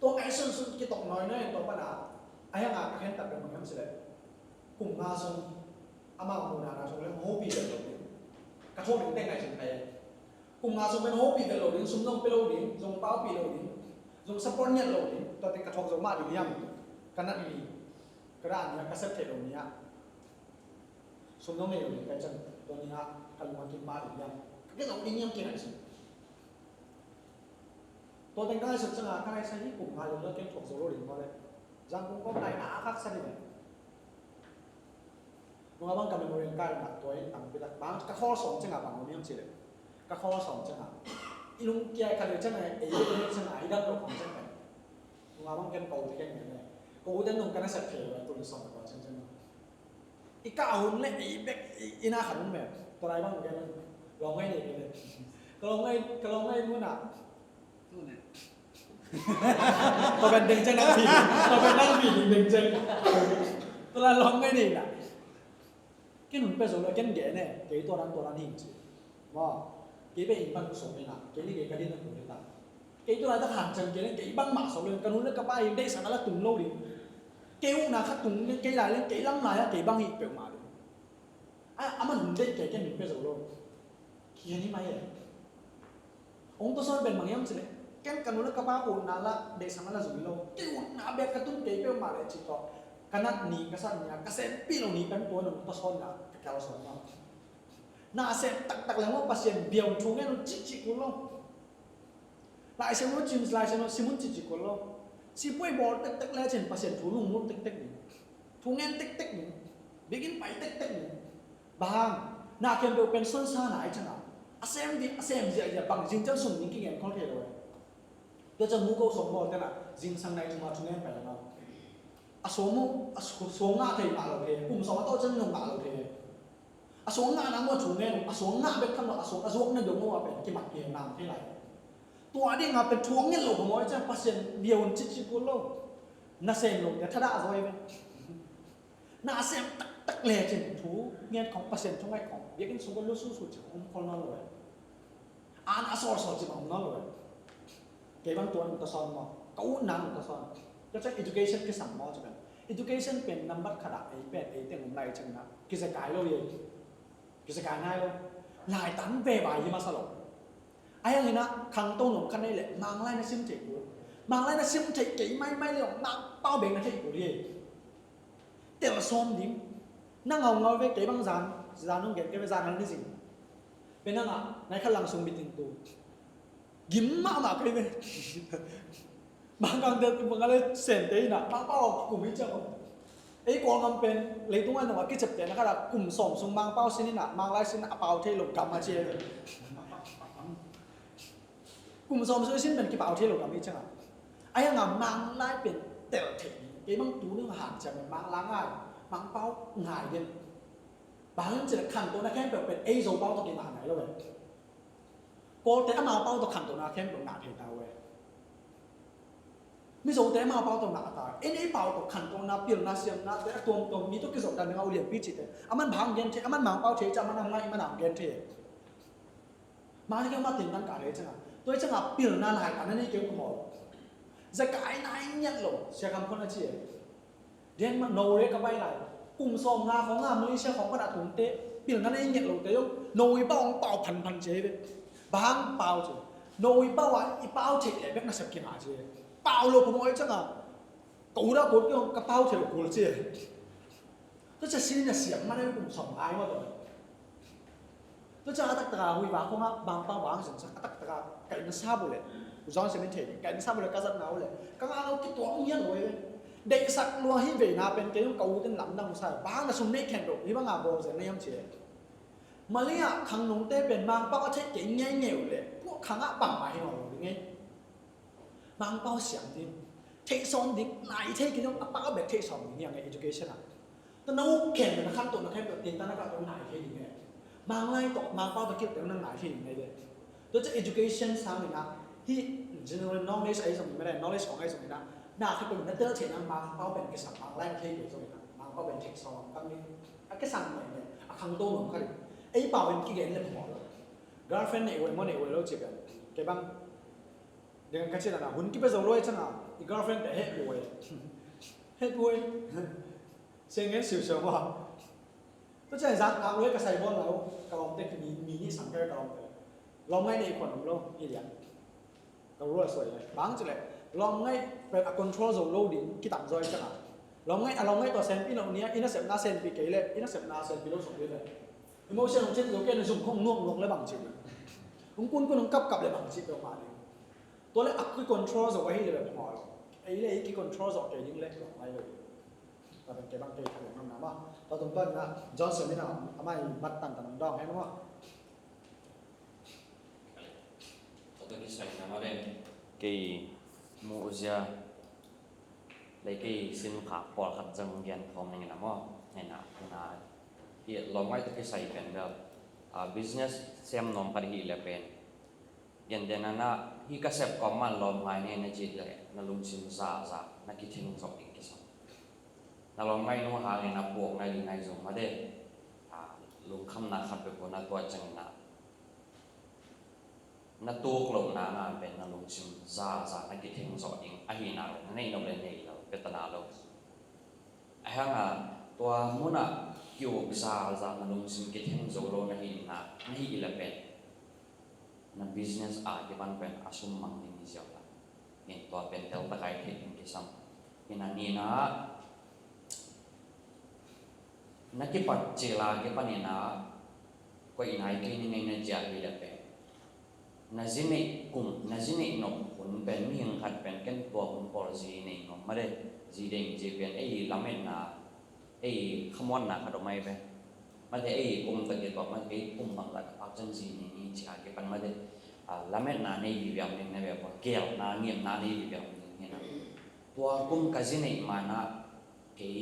ตัวไอ้ซึ่งที่ตกน้อยน้อยตัวปัญหาไอ้ยังอ่ะแค่ตัดเป็นมันยังเสร็จกลุ่มงานสงเอามาบุญนาชงเรื่องโฮปีเดลโลดิ้งกระทบถึงแต่งไหนถึงไปกลุ่มงานสงเป็นโฮปีเดลโลดิ้งสุ่มต้องไปโลดิ้งส่งเป้าปีโลดิ้งส่งสปอนเนี่ยโลดิ้งตัวเป็นกระทบส่งมาอยู่ยังกันนั่นมีกระดานเนี่ยกระเซ็ตเทตรงนี้สมน้องเมย์อยู่ในจังตัวนี้นะกันลงมากินมาอยู่ยังก็ต้องดิ้งยังกินอะไรสิตัวเป็นการศึกษาการใช้ที่กลุ่มงานเรื่องเกี่ยวกับโซโล่ดิ้งก็เลยจังกลุ่มก็ในหนาคักสนิทมึงเอาบ้างกับเมมโมรีการหนักตัวต่างไปต่างบางก็ข้อสองจังหวะบางคนยังสิเลยก็ข้อสองจังหวะอีลุงแกกันเลยจังไงไอ้เรื่องจังหวะอีดับเราของจังไงมึงเอาบ้างกันโตที่แกงเนี่ยกูจะนุ่งกันให้เสร็จเถอะตัวนี้สองตัวจังจังอีก้าวหุ่นเล่ไอ้เบ็กอีน่าขันแบบตัวอะไรบ้างแกมันลองให้เด็กเลยก็ลองให้นู่นน่ะตัวเป็นเด้งจังนั่งผีตัวเป็นนั่งผีเด้งจังตัวละลองให้เด็กน่ะแกหนุนไปส่งเลยแกนแก่เนี่ยแกตัวนั้นหิ้งจีว่าแกไปอินบังกุศลเลยนะแกนี่แกกระดิ่งหนุนเลยนะแกตัวนั้นถ้าหันจังแกนี่แกบังหมาส่งเลยกันนู้นแล้วก็ไปได้สารละตุ่มโลดิแกอุ้งนะขัดตุ่มแกไหลเลยแกลังไหลอะแกบังอีกเปล่ามาเลยอ่ะมันหนุนได้แกหนุนไปส่งโลเขียนนี่ไม่เลยองค์ตัวซ้อนเป็นบางอย่างสิเลยแกกันนู้นแล้วก็ไปอุ่นนั่นละได้สารละสุดโลแกอุ่นนะแบบกระตุ้นแกเปล่ามาเลยจิตต่อkanan ni kasan niya kasi pilo ni kan po nung toson na kakalason na na asem tak lang mo pasien biyaw chungen no chichi kulo la asem no chim la asem no simun chichi kulo si poi bol tak la chen pasien thulung mo tek ni thungen tek ni begin pai tek ni bang na kem be pen son sa na ai changa asem ja bang jing chang sum ni ki ngem khol the lo to cha mu ko som bo ta na jing sang nai chuma thungen pai na xuống ngã thì ngã lâu thế, cùng sống tao chân nhung ngã lâu thế, xuống ngã nắng mua chủ nghe, xuống ngã bên thằng nó xuống nên đúng không? Cái mặt kia làm thế này, tua đi ngã bên chuông nghe lâu của mỗi chân patient điều chỉ cuốn lâu, na xem lâu để thà đã rồi vậy, na xem tắc lệ trên thú ngheของpatient trong ngayของbiết cái số con lúa số chỉ không nó rồi, na soi chỉ bằng nó rồi, cái băng tuần ta son mà, cấu nắng ta sonก็จะ education คือสั่งมอจะเป็น education เป็นนัมบัตขนาดไอ้เป็ดไอ้เต็งของไรจังนะกิจการเราเองกิจการง่ายเลยหลายตันเวบายยี่มาสลบไอ้ยังไงนะขังต้นหนุ่มขันได้เลยมังไล่ในซิมเจ็กกูมังไล่ในซิมเจ็กกี่ไม่เลยมังเป้าเบ่งในเจ็กกูดิเตลซ้อมดิ้งนั่งเอาไว้เก็บบางจานน้องเก็บไปจานนั้นนี่สิเป็นนั่งอ่ะในขั้นหลังส่งบิดติงตูยิ้มมากๆเลยบางครั้งเดินบางครั้งเลยเส้นเตยน่ะบางเป้ากลุ่มนี้เจ้าไอ้กองมันเป็นเลยตุ้งอันนั้นว่ากิจเจนะครับกลุ่มส่งส่งบางเป้าสินี่น่ะบางรายสิน่ะเป้าเทลงกรรมมาเจกลุ่มส่งส่งสิเป็นกี่เป้าเทลงกรรมนี่เจ้าไอ้ยังงบางรายเป็นเตลเทไอ้บางตัวนึงหันจะเป็นบางล้างง่ายบางเป้าง่ายเด่นบางจะขันตัวนั้นแค่แบบเป็นไอ้โซเป้าตัวกี่มาไหนแล้วเว้ยก็แต่เอามาเป้าตัวขันตัวนั้นแค่แบบหนาเทตาเว้ยมิส่งแต่มาเป้าตรงหน้าตาเอ็นเป้าตกขันตรงหน้าเปลี่ยนหน้าเสียมหน้าแต่ตัวมีตัวกิจการเอาเหลี่ยมพิจิตรมันพังเย็นเทมันหมางเป้าเทจะมันทำไงมันหนามเย็นเทมาที่เขามาถึงนั่นกันเลยจังอ่ะตัวจังอ่ะเปลี่ยนหน้าหลายกันนั่นนี่เกี่ยวกับหมดจะกลายนายยันหลงเสียคำคนละเชี่ยเดนมันโนเรกับใบไหลกลุ่มส่งงาของงามาเลเซียของกระดาษถุงเตะเปลี่ยนนั่นนี่ยันหลงแต่ยกโนยเป้าเป้าพันเจ๊ไปบางเป้าเจ๊โนยเป้าอ่ะอีเป้าเทะแบบน่าเสียกินหาเจ๊เป้าโลผมว่าจังอ่ะกูได้กูก็กระเป๋าเทลกูเลยเจ๊ก็จะสิ่งนี้เสียงมันได้กลุ่มสองไอ้มาตัวก็จะตักตาหุยบ้าเขามาบางเป้าบางสิ่งสักตักตาไก่มันซาบุเลยกูย้อนเซมิเทนไก่มันซาบุเลยก็จะหนาวเลยก็เอาที่ตัวเงี้ยเลย เด็กสักลัวให้เวนาเป็นเกยงเกาเต็นหลังดังใส่บ้างนะสมไม่แข่งดอกที่บ้างอาโบเสียในยามเชียมาเลยอ่ะขังนงเต้เป็นบางเป้าใช้เก่งเงี้ยเงี้ยเลยพวกขังอ่ะปังมาให้หน่อยหรือไงบางเป้าเสียงดิเทสอนดิไหนเทกินต้องปังก็แบบเทสอนนี่ยังไง education อ่ะแต่น้องแข่งนะขั้นตัวนะแค่แบบตีนตั้งแต่ก็ต้องไหนเทยังไงบางไล่ตกบางเป้าตะเกียบแต่นั่งไหนเทยังไงเลยตัวจะ education สร้างเลยนะที่ general knowledge ไอ้สมัยไม่ได้ knowledge ของไอ้สมัยนะน่าถ้าเป็นนักเตะเทนั้นบางเป้าเป็นกษัตริย์บางไล่เทอยู่สมัยนะบางเป้าเป็นเทคซอนตั้งนี้ก็สั่งเหมือนเนี่ยขังโตหนุ่มเขาเลยไอ้เป้าเป็นกี่เกณฑ์เลยผมบอก girlfriend เนี่ยเว้ยมันเนี่ยเว้ยเราเจ็บกันแกบ้างเดี๋ยวกันกันเช่นนั้นหุ่นกี่เปอร์เซ็นต์ร้อยจังอ่ะ girlfriend แต่เฮ็ดรวยเฮ็ดรวยเสียงเงินสิวๆว่าตัวเจ้าสักเอารวยกับใส่บอลเรากระลองเต็กมีนี่สังเกตกระลองเลยลองไงในคนของเราอีเดียเรารวยสวยเลยบางจุดเลยลองไงเป็น control ของเราดิกี่ต่างจอยจังอ่ะลองไงลองไงตัวเซนปีเราเนี้ยอินเนอร์เซปนาเซนปีเกย์เลยอินเนอร์เซปนาเซนปีเราส่งไปเลย emotion ของเช่นเราแค่ในสุ่มห้องน่วงลงแล้วบางจุดคุณก็ต้องกับเลยบางจุดออกมาเลยตัวเล็กคือ control เอาไว้ให้เลยแบบพอหรอกไอ้เรื่องที่ control เอาเกย์ยิ่งเล็กหรอกไม่เลยแต่เป็นเกย์บางเกย์ถูกน้ำหนาบ้างตอนต้นต้นนะจอห์นสันนี่นะทำไมบัตตันแต่น้ำดองให้มั้งวะ Tôi cái sạch nó đây cái mũ giờ lấy cái xin phá bỏ khắp dân gian không này làm không này nào hiện lo ngay cái sạch bên đó business xem nom cái gì là bên hiện đến na hi cái sẹp có mà lo ngay này là chỉ là nó lung xin ra nó cái thiên sọc đi cái sọc nó lo ngay nó hàng này nó buộc này dùng mà đây lung khăm na khắpไปคนน่ะตัวจังนะนัตัวกลมนานาเป็นนัลงชิมซานักกิจเทงสอดเองอาหินาในนมเลนในเราเป็นตนาเราไอ้ห่างตัวมุน่ะกิวซานัลงชิมกิจเทงโซโลในหินาในหิละเป็นนับ business ที่มันเป็นอาสุมมังในมิเซียละเห็นตัวเป็นเทลตะไคร้เห็นกิซัมเห็นอันนี้นะนักกิจปัจเจลาเก็บปันนี่นะก็อินไฮกินในในใจหิละเป็นนาจิเนกุมนาจิเนนกคนเป็นมีหัดเป็นกันตัวคนพอจีเนงมาได้จีเด้งจีเป็นไอ้ลำเม็ดนาไอ้ขมวนนาขดไม่เป็นมาได้ไอ้กุมตะเกียบบอกมาไอ้กุมบางละพักจังจีนี่จีอาเก็บปันมาได้ลำเม็ดนาในวิญญาณในแบบว่าเกี่ยวนาเงียบนาในวิญญาณเนี่ยนะตัวกุมกัจิเนมานะเกี่ย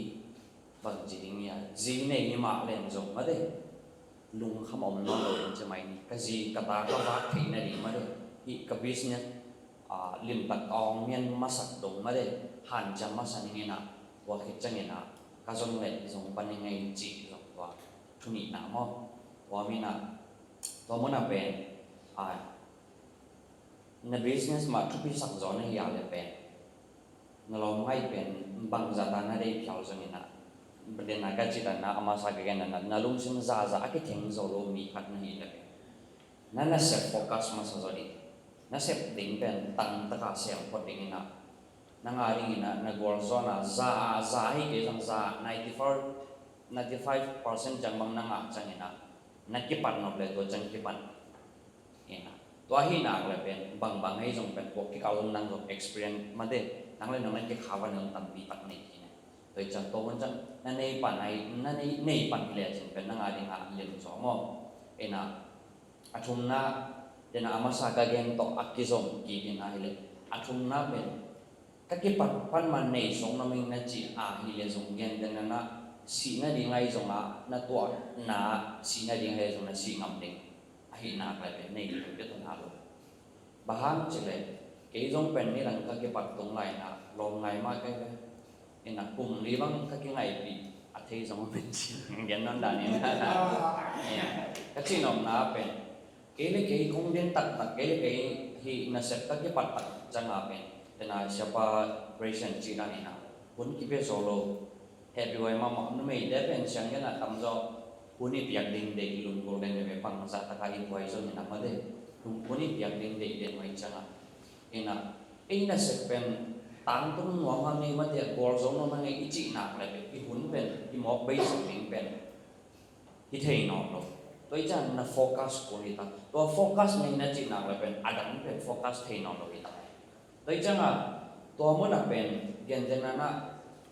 บางจีเนี่ยจีเนนี่มาเล่นจงมาได้ลุงขมอมนอนเลยจะไม่นี่ก็จีกระตากระบาดที่นั่นดีมาเลยที่กับ business ลิมปัดอองเมียนมาสักดงมาเลยหันจะมาสันยังไงนะว่าคิดจังไงนะก็จงเล่นจงปันยังไงจีจงว่าทุนินะมั้งว่ามีนะตัวมันเป็นใน business มาทุกปีสักจอนให้ยาวเลยเป็นนั่นเราไม่เป็นบางจัดการได้เพียวจังไงนะประเด็นนักจิตนะอามาสักกันนั้นนั่นลุงซิมซาอากิเทงโซโลมีขัดนั่นเองเลยนั่นน่ะเซฟโฟกัสมาสักทีนั่นเซฟดิ่งเป็นตั้งตะการเสียงพอดิ่งนะนั่งอะไรงี้นะนั่งวอลโซน่ะซาให้เกี่ยงซา95% จังบางนั่งจังเงี้ยนะนั่งกี่ปันนบเลยตัวจังกี่ปันเนี่ยนะตัวหินักเลยเป็นบางให้จงเป็นพวกที่เขานั่งจง experience มาเด้นั่งเลยนั่งที่ข่าวนั่งตั้งปีปันนี่โดยจังโตมันจังนั่นในปันในปันเลี้ยงเป็นนั่งอะไรงานเลี้ยงสองมั้งเอ็นะอาชุมน่ะเดี๋ยวนะอามาสักกันต่ออักกิซงกี่ดินะฮิเลอาชุมน่ะเป็นก็กี่ปันมันในสองน้ำมันนั่นจีฮิเลสงเงินเดี๋ยวนะสีนั่นดีไงสงอ่ะนั่นตัวน่ะสีนั่นดีไงสงนั่นสีงามดิ่งฮินักเลยเป็นในเป็นต้นหาลูบ้านจีเลยกี่สงเป็นนี่หลังก็กี่ปันตรงไหนนะลงไงมากเลยนะกลุ่มนี้บางก็กี่ไงปีอาทิตย์สองเป็นสิ่งเดียวนั่นด่านี่นะก็สิ่งนั้นนะเป็นเกลี่ยคงเดินตัดเกลี่ยที่น่าเสพตัดกี่ปัดจังหวะเป็นแต่น่าเชื่อว่าบริษัทจีนนี่นะคุณคิดเป็นโซโล่เห็นด้วยมาไม่ได้เป็นเช่นนั้นนะทำจอบคุณนี่เพียงดิ่งเด็กลุ่มโกลเด้นเว็บฟังภาษาตะการอินไว้ส่วนนี้นะมาเด้คุณนี่เพียงดิ่งเด็กเด็กไว้จังอ่ะน่าเสพเป็นตั้งต้นหัวมันนี่มันเดียกบอลส่งมันนี่อีจีนักเลยที่หุ่นเป็นที่หมอบเบสสิ่งเป็นที่เทนอนเนาะตัวจังน่ะโฟกัสคนที่ตั้งตัวโฟกัสนี่น่าจีนักเลยเป็นอันนั้นเป็นโฟกัสเทนอนเลยตั้งตัวจังอ่ะตัวมันน่ะเป็นเย็นๆนั่นน่ะ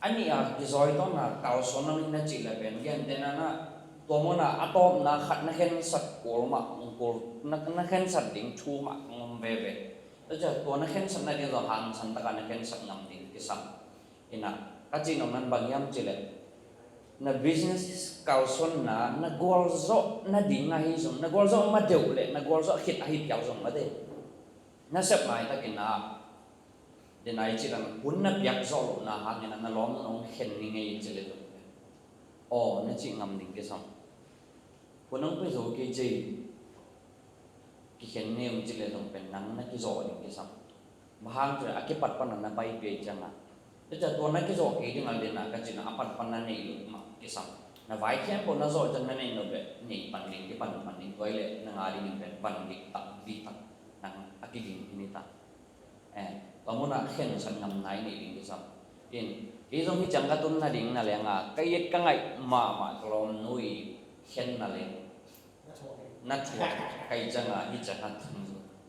อันนี้กิจอยต้องนะเก่าสนนั้นน่าจิตเลยเป็นเงี้ยแต่นั่นนะตัวมันอะอะตอมนะขัดนักเห็นสัตว์กูมากูนักเห็นสัตว์ดิ่งชูมางมเบเบแล้วจะตัวนักเห็นสัตว์นั่นที่เราหางสันตะการนักเห็นสัตว์นำดิ่งที่ซ้ำอินะก็จริงนั้นบางอย่างจิเลยna business kauson na golzo na dinga hi zong na golzo ma deule na golzo khit hi piao zong ma de na sep mai ta kina de nai chi ran hun na piak zo na ha ni na lom nong khen ni ngai chi le o na chi ngam ding ke sam punong pe zo ke chi ki khen ne um chi le dong pen nang na ki zo ding ke sam mahang tre akipat pan na bai pe changaจะตัวนั้นก็จะเกี่ยงอะไรนะก็จะน่าปันปันนั่นเองมาที่สัมนะไว้แค่คนนั้นจะจังนั่นเองเราแบบนี่ปันดิ่งที่ปันดิ่งก็เลยนั่งอะไรนี่เป็นปันดิ่งตักบีตักนั่งอากิดิ่งนี่ตักตอนนั้นเห็นสัญญาณไหนนี่ดิ่งที่สัมอินที่ตรงที่จังกตุนนั่นดิ่งนั่นแหละง่ะก็ยังก็ไงมาตรงนู้นเห็นนั่นเลยนัดชัวก็ยังง่ะที่จะนัด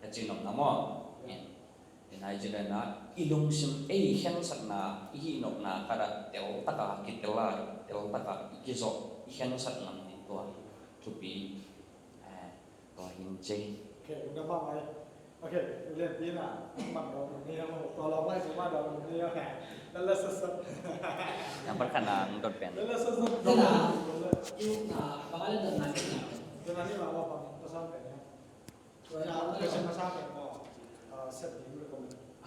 ก็จะนำน้ำมันนายจะได้นะอิลุงซิมเห็นสักนะอีนกนะกระดาษเตลตะกากิเตลาเตลตะกากิโซเห็นสักนั้นนี่ตัวทุบีตัวหินเจโอเคคุณจะฟังไหมโอเคเรียนที่น่ะมันเรานี่นะตัวเราไม่สามารถเรานี่ก็แข่แล้วเราสุดๆyang berkenan untuk pen แล้วเราสุดๆ thế là yêu bằng cái lần này thế nào เดี๋ยวนี้มาว่าฟังภาษาเป็นนะเราจะใช้ภาษาเป็นก็เสร็จดีด้วยกัน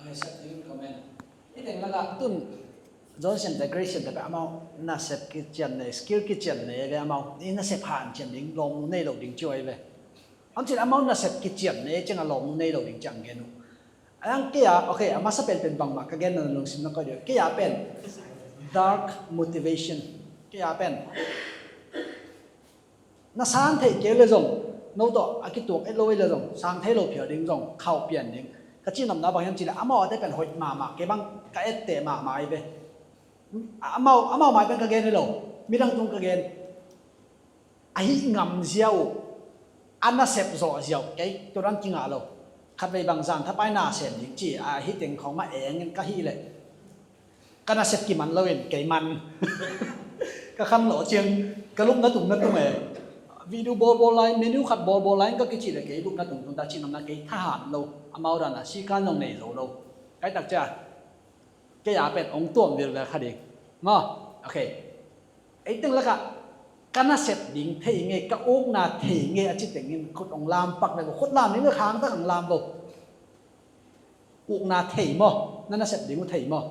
ai set you comment cái này là tuần Johnson integrationแต่แบบเอาน่าเสพกิจเนี่ย skill กิจเนี่ยแบบเอานี่น่าเสพผ่านเช่นดิ้งลงในโลกดิ้งช่วยเลยอันที่เอาน่าเสพกิจเนี่ยจึงเอาลงในโลกดิ้งจังเงี้ยนู้อันนั้นกี่อ่ะโอเคอามาสเป็นบางมากก็เงี้ยนั่นลงสิมันก็เดี๋ยวกี่อ่ะเป็น dark motivation กี่อ่ะเป็นน่าสร้างเทเกลเลยจงโน้ตต่ออากิตัวเอโลเลยจงสร้างเทโลเพียวดิ้งจงเข้าเปลี่ยนดิ้งก็จีนำน้าบางอย่างจีนอามาได้เป็นหอยมาเก็บังก็เอตเตมาไม่ไปอามาไม่เป็นกระเกนเลยหรอมีดังตรงกระเกนไอ้งำเสียวอันน่ะเสพโซ่เสียวไอ้ตัวนั้นจริงอ่ะหรอขัดไปบางสันถ้าไปหน้าเสียนจริงๆฮิตเองของมาเองก็ฮิเลยก็น่าเสพกี่มันเลยไก่มันก็คำหล่อเชียงก็ลุกนั่นตรงนั่นตรงวิดีโอบอลไลน์เมนูขัดบอลไลน์ก็กิจเลยไก่ลุกนั่นตรงตาจีนำน้าไก่ทหารเราอามาดันอ่ะชีการลงในเราไอ้ตักจ้าแกอยากเป็นองค์ตัวเดียวเลยค่ะเด็กมั้งโอเคไอ้ตึงแล้วก็การน่าเสพดิ่งเที่ยงไงก็อุ้งน่าเที่ยงไงอาจิตอย่างนี้คนองลามปักเลยบอกคนลามนี่เมื่อค้างตั้งองลามบอกอุ้งน่าเที่ยงมั้งนั่นน่าเสพดิ่งว่าเที่ยงมั้ง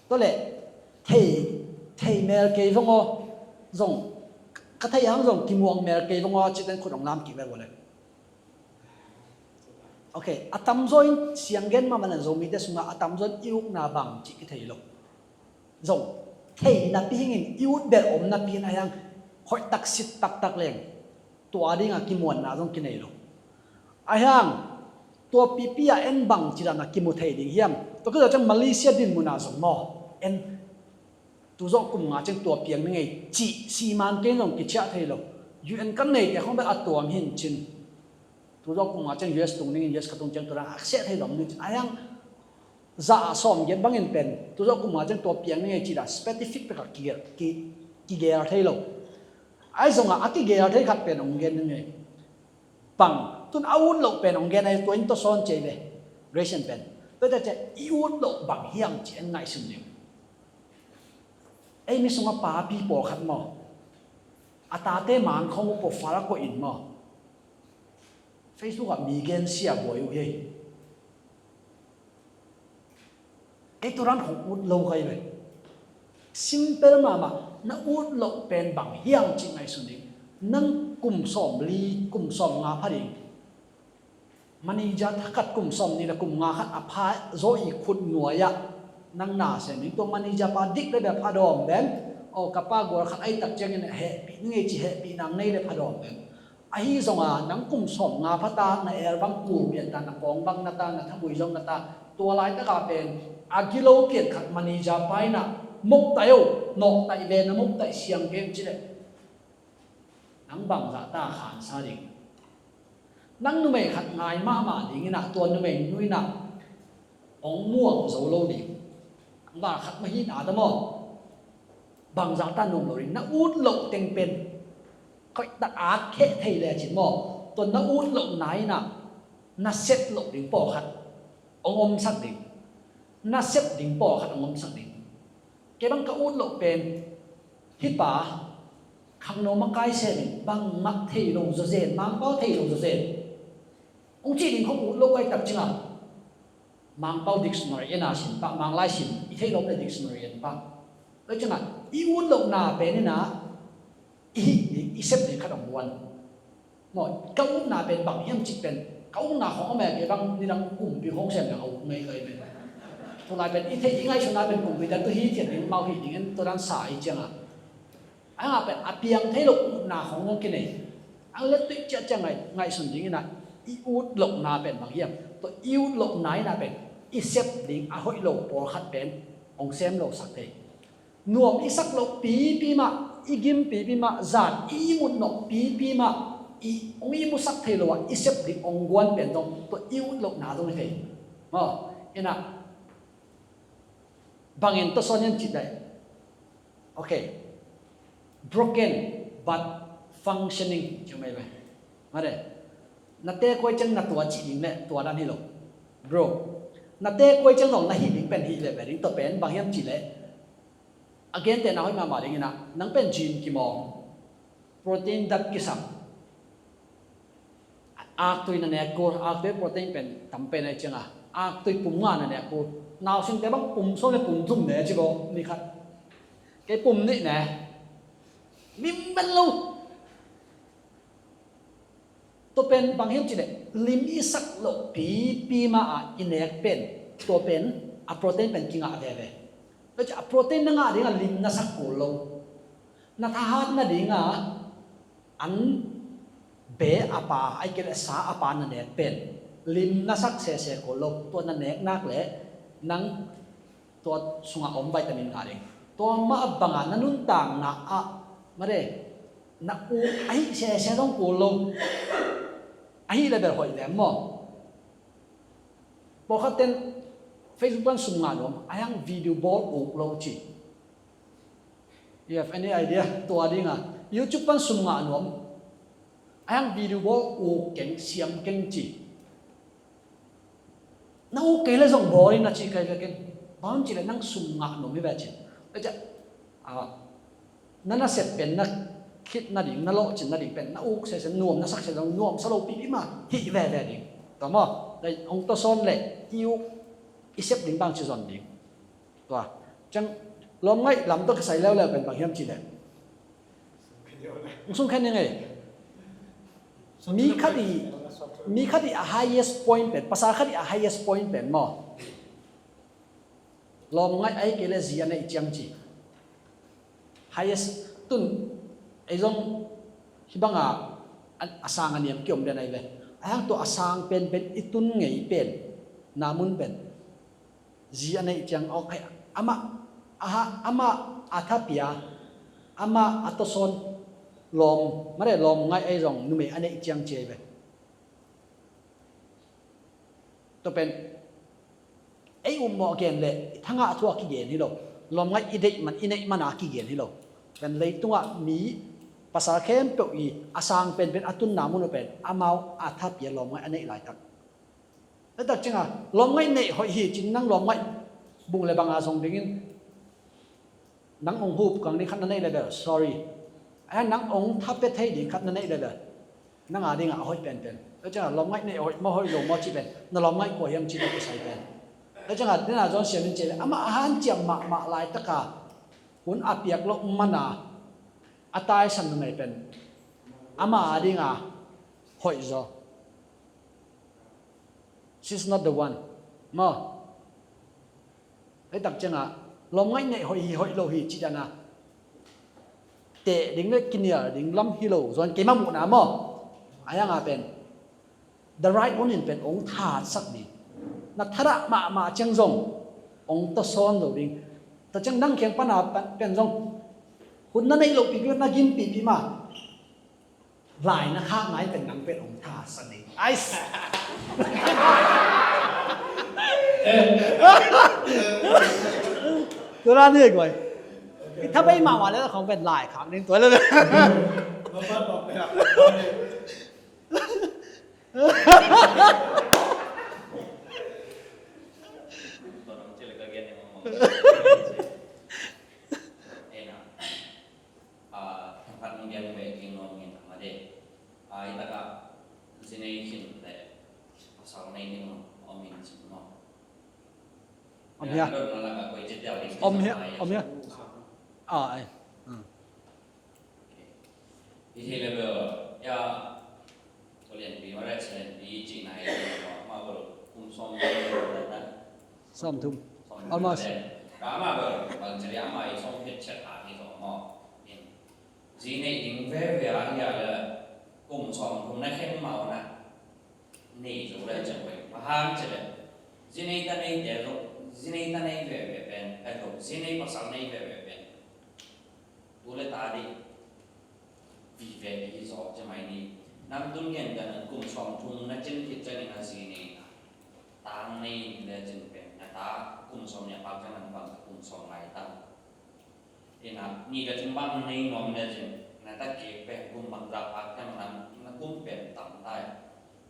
ตัวเล็กเที่ยงเมลเกย์ฟงอ๋อส่งก็เที่ยงส่งกิมวงเมลเกย์ฟงอ๋อจิตเป็นคนองลามกี่แบบวะเลยโอเคอาตมจอยเสียงเงินมามันจะมีแต่สุนัขอาตมจอยอิวนาบังจิกเทยโลจงเทยนับปีหิงอิวเดอร์อมนับปีนอะไรยังหอยตักสิตักเลี้ยงตัวดิ้งกิมวนนาจงกินเอโลอะไรยังตัวปีปีเอ็นบังจิรานักกิมุเทยดิ้งเฮียมตัวก็จะจังมาเลเซียดินมุนาจงมอเอ็นตัวจงกุมงาจังตัวเปียงนี่ไงจีซีมันเกนจงกิจเทยโลยูเอ็นกันเนี่ยแต่เขาไปอัดตัวหินจินตัวเราคงอาจจะ US ตรงนี้ US ก็ตรงจังตัวนั้นอักเสบให้เราหนึ่งอันยังจะส่งเย็นบางอย่างเป็นตัวเราคงอาจจะตัวเพียงนี่จีน่า specific ไปกับกี่เกียร์ให้เราไอ้ส่งอ่ะกี่เกียร์ให้ขัดเป็นองค์เงินนี่ปังตุนอาวุธเราเป็นองค์เงินไอ้ตัวอินโตซอนเจเลย ration เป็นตัวจะอาวุธเราบังเฮียงเจนไงสุดเนี่ยไอ้มีส่งอ่ะป้าพี่ปอขัดมั้งอาตาเต้มันเขาปอฟ้าก็อินมั้งFacebook มีเกณฑ์เสียบ่อยอยู่เฮ้ยไอ้ตัวนั้นของอุดโลใครเลย simple มาน่าอุดโลเป็นบางเฮียงจริงไงสุดนี้นั่งกลุ่มสอมลีกลุ่มสอมงาพัดิมันนี่จะทักกลุ่มสอมนี่แหละกลุ่มงาขัดอภาโซอีขุดหน่วยะนั่งหนาเสียนี่ตัวมันนี่จะปาดิกได้แบบพาดอมแบนโอ้กับป้ากัวขัดไอ้ตักเจงเนี่ยเฮปีนี่ไงจีเฮปีนางนี่ได้พาดอมแบนไอ้ส่งนังกุ่มสมงาพัตตาในเอร์บังกูเปลี่ยนตาหนักองบังนาตาหนักทบุยจงนาตาตัวลายตะกาเป็นอากิโลเกียรขัดมันีจาไปนะมุกไตโอนกไตเวนมุกไตเสียงเกมจิเลนังบังจะตาขานซาดิงนังนุ่มเอขัดง่ายมากดิ่งนะตัวนุ่มเอนุ่ยนะองม่วงโซโลดิ่ง nga khat ma hi na da mo bang za ta nong lo ri na ut lo teng pen khoi ta at khe thei le chin mo to na ut lo nai na set lo ding po khat ong om sak ding na set ding po khat ong om sak ding ke bang ka ut lo pen hi pa khang no ma kai se ni bang mak thei lo zo zen mang bao thei lo zo zen ong chi ding khong ut lo kai tak chinga mang bao dictionary ena sin pa mang lai sin I thei lo le dictionary en pa le chinga I ut lo na pe ni na I sep ni khat ong wan mo ka ut na pen bang hiam chi pen ka ut na khong me ke bang ni dang kum pi khong sen ga au ngai kai me to lai pen I thei ngai chuna pen kum pi da to hi tian ni mau hi ding en to dan sa I changa anh à bên apiang thấy lục na không ngon cái này anh lấy tuyệt chất chẳng ngày xuân dính này iu lục na bên bằng hiểm tôi iu lục nái na bên I xếp dính à hội lục bỏ khát bên ông xem lục sắc thế nuông I sắc lục pi mà I gim pi mà giàn I một nọ pi mà ông I một sắc thế lục I xếp dính ông quan bên trong tôi iu lục na trong này mà cái nào bằng hiện tôi nói nhân chỉ đây ok broken but functioning chúng mày vậy mà đây nãy quay chân nãy tua chỉ định lệ tua đan hi lộc bro nãy quay chân lòng nãy hi định pen hi lệ vậy định tập pen bằng hiểm chỉ lệ again tên nói mà bảo định na nắng pen gene kim mong protein dat kisam ác tôi nè cô ác tôi protein pen tầm pen này chăng à ác tôi pum ngan nè cô nào xin cái băng pum số này pum zoom nè chứ bộ đi khát cái pum này nè lim ban lâu to pen bang hiểm chỉ đấy lim I sắc lộ pi mà inek pen to pen a protein pen kinga về về nó chỉ protein nó ngã đi là lim na sắc cổ lâu na tha hat na đi ngã an bé apa ai cái sa apa na nek pen lim na sắc se cổ lâu to na nek nak lẽ nang to sunga om vitamin ngã đi to ma banga na nun tang na a mà đây na u ai se đông cổ lâu ai là bel hỏi lem mo bỏ khát tên Facebook ban sum ngàn lắm ai hang video ball u lâu chi you have any idea tua đi ngà YouTube ban sum ngàn lắm ai hang video ball u keng siam keng chi na u cái là dòng ball na chi cái cái bao chỉ là năng sum ngàn lắm như vậy chứ bây giờ nana set pen na khit na ding na lo chin na ding pen na uk se nuam na sak se nuam salo pi ma hi ve ve ding to mo dai ong to son le iu I xếp ding bang chi zon ding to chang lom ngai lam to ka sai leo leo pen bang hiam chi le sung khen ngai mi khadi a highest point pen pasal khadi a highest point pen mo lom ngai ai ke le zia nei chang chi highest tun ezong hibanga asang aniam kiom de nai ve ahang to asang pen itun ngei pen namun pen ji anei chang okay ama athapia ama atoson lom mare lom ngai ezong nume anei chang che ve to pen ei mo gen le thanga thua ki gen hi lo lom ngai idei man inei mana ki gen hi lo pen leitunga mi pasal khem pe I asang pen atun namun pen amau athap ye lom ngai anei lai tak ta tak chinga lom ngai nei hoi hi chin nang lom ngai bung le banga song dingin nang ong hup kang ni khat na nei le sorry ai nang ong thap pe thei ding khat na nei le nang a ding a hoi pen ta chinga lom ngai nei hoi mo hoi lo mo chi pen na lom ngai ko hiam chi ko sai pen ta chinga dina jon sian che ama han chiam ma lai taka hun apiak lo mana atai san ngai pen ama adinga hoi zo she's not the one mo ai tak changa lom ngai nei hoi lo hi chi dana te ding le kinia ding lam hi lo zon ke ma mu na mo ayanga pen the right one in pen ong tha sak ni na thara ma chang zong ong to son lo ding ta chang nang kheng pana pen zong hun na nei lo pi na gim pi ma lại na khác ngai pen nang pen ong tha sak ni ai ตัวนั้นนี่ก่อนถ้าไม่มาวันแล้วของเป็นหลายครั้งนึงตัวแล้ว มาเปิดบอกเลยครับ Orang kecil kaget yang ngomong. Enak. Tempat mungkin baking ngomongin sama deh. Kita kak sini sini deh. Pasal ini ngomongin semua. Om ya. Om ya. Om ya. Ai. Thì thì là bây giờ tôi liền vì nó lại sẽ đi chị này mà vừa cùng xong rồi Som thum. xong Almost. cả mà vừa bằng chỉ là mày xong hết chết hả thì rồi mà gì này tính về về anh là cùng xong cùng nó khen màu nè nỉ rồi đấy chẳng phải mà ham chỉ là gì này ta này để rồi gì này ta này về bên hay rồi gì này bắt sáng này về bên tôi lấy ta đi vì về cái gió cho mày đi năm tuần gần gần cùng xong thùng nó chân thịt cho nên là gì này tang này là chân bên nhà ta cùng xong nhà bác cho nên bằng cùng xong lại ta thì là như là chân băng này ngon là chân là ta kể về cùng bằng ra bác cho nên nó cũng bên tầm tay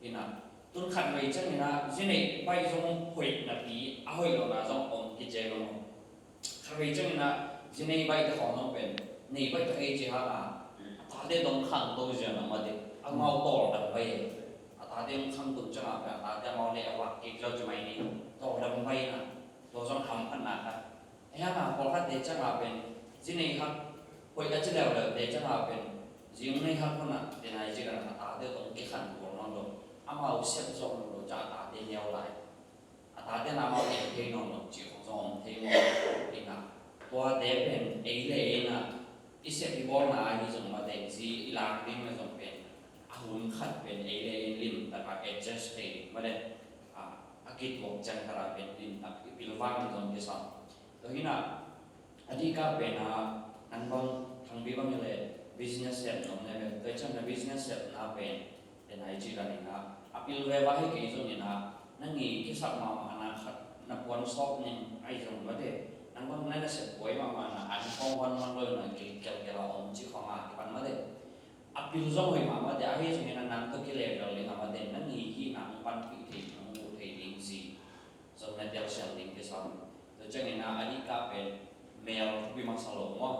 thì là tuần khăn về chân này là gì này bay trong hội là tí hội rồi là trong ông cái chế rồi khăn về chân là gì này bay cái họ nó bên này bay cái gì hả là tadi dong khang tu je na ma de angau to da bai tadi dong khang tu cha na tadi mau le awak ki lo chmai ni to da bai na to jong ham khan na ka ya na ko kha de cha na ben jini ha koi ka chile wa de cha na ben jing nei ha khan na de nai ji ga na tadi dong ki khan ko no lo amau se zo lo cha tadi neo lai tadi na mau de ke no no ji ko zong te mo ina to de ben ei le na isep di bawah na ini semua tensi ilang tim macam pen ahun khat pen ele lim tak adjust pen mana akit bok jang kara pen lim tak pilwang macam kisah tu hina adika pen nang bang thang bi bang le business set nom ne tu macam business set na pen dan IG kan ina apil we wahi ke isu ina nangi kisah mama anak khat na puan stock ni ai jong bade nang bang nai set boy mama na an phong wan man lo na ki kel kel om chi khong a pan ma de apil zo hoi mama de a he sung na nang to ki le gal le mama de nang hi hi nang pan pi thi nang mu thei ding si so na del sel ding ke sam to chang na ani ka pe mel bi ma sa lo mo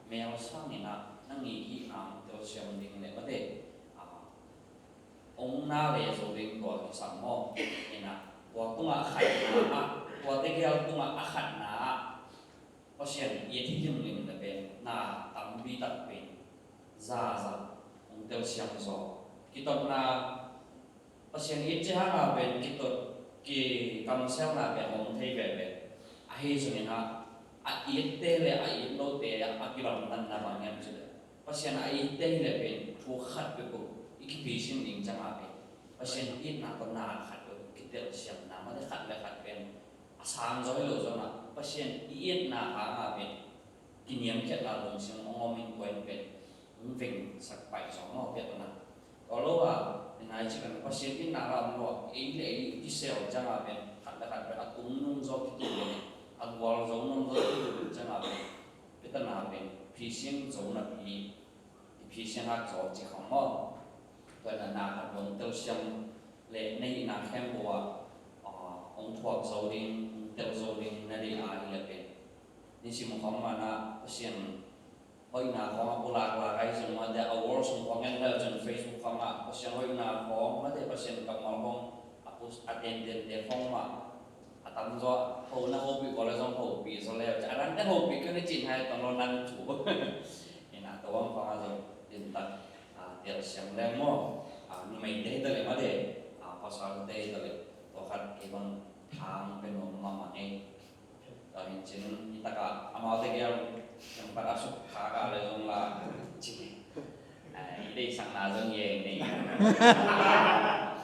mel sang ni na nang hi hi nang del sel ding le ma de ông na le zo ding ko ki sam mo ina wa tu ma khai na wa te gel tu ma a khat na Pasien ia tilim lim na ben na tambi tak ben za ong tel siang so kita na pasien ia jaha na ben kita ki kam sel na ben ong thei ve ben ahi suni na a ia te le a ia lo te a ki ram nan na bang yam chile pasien a ia te le ben thu khat be ko iki pisin ding janga ben pasien ia na ko na khat be ki tel siang na ma de khat le khat ben asam zo lo zo na pasien iet na ha ben kiniam ket la long sing ong min koen ben ving sak pai so mo pet na ko lo wa nai chi kan pasien in na ram lo ei le ki sel janga ben khat ben atung nung zo ki tu ben agwal zo nung zo ki tu janga ben pet na ben pisien zo na pi pisien ha zo chi khong mo to na ha dong tel siam le nei na khem bo ong thuak zo ding tel zo ding na di a le ben ni si mo khong ma na pasien hoi na khong ko la kai sung ma da awards sung khong en la chen Facebook khong ma pasien hoi na khong ma de pasien ka ma khong apus attended de khong ma atam zo ho na ho bi ko la zong ho bi so le cha ran ta ho bi ka ni chin hai tong lo nan chu ni na to wang khong a zo din ta tel siam le mo ni mai de ta le ma de pasal de ta le to khat ki bang thangเป็นมมาเองตอนนี้จริงตะกะอามาเตกียยังปัดสุขากะเลยตรงละจริงได้สั่งนาเรื่องเองนี่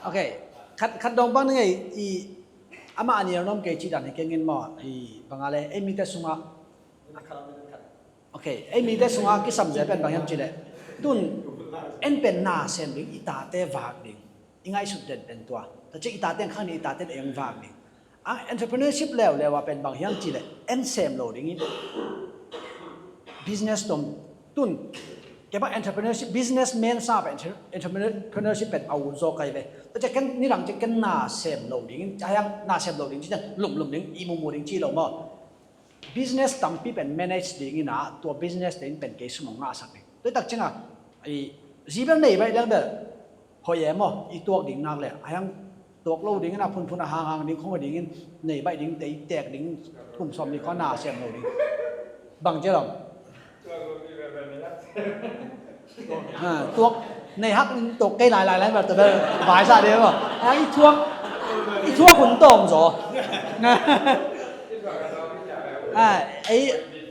Ok, khát đông bang này ama anh em nom cái chỉ đàn cái ngin mò bằng ale em mi tết sunga ok em mi tết sunga cái sắm dễ bên bằng em chỉ lệ tun em bên na sen với ita te vạc đi ngay sụt đền bên tua ta chỉ ita te khang ni ita te em vạc đi entrepreneurship แล้วว่าเป็นบางอย่างจีเลย end same โลดิ้ง business ตรงตุนเก็บว่า entrepreneurship businessman ทราบ entrepreneurship เป็นเอาโซกันไปแต่จะกันนี่หลังจะกันหน้า same โลดิ้งจะยังหน้า same โลดิ้งที่จะหลุมดิ้งอีมุมดิ้งที่เราบอก business ตั้มปีเป็น manage ดิ้งนะตัว business ดิ้งเป็นเกี่ยวกับงานสักดิ้งตัวตักจังอ่ะไอ้จีเป็นไหนไปเรื่องเดียวพอแย่มั้งอีตัวดิ้งนักเลยยังตัวเราดิ้งนะพุ่นห่างดิ้งคงดิ้งไหนไปดิ้งแตกดิ้งกลุ่มสมนี่ก็หน้า same โลดิ้งบางเจ้าหรอตัวในฮักตัวใกล้หลายแบบแต่แบบหมายซะเดียวป่ะอีทั่วขุนโต่งจ้ะไ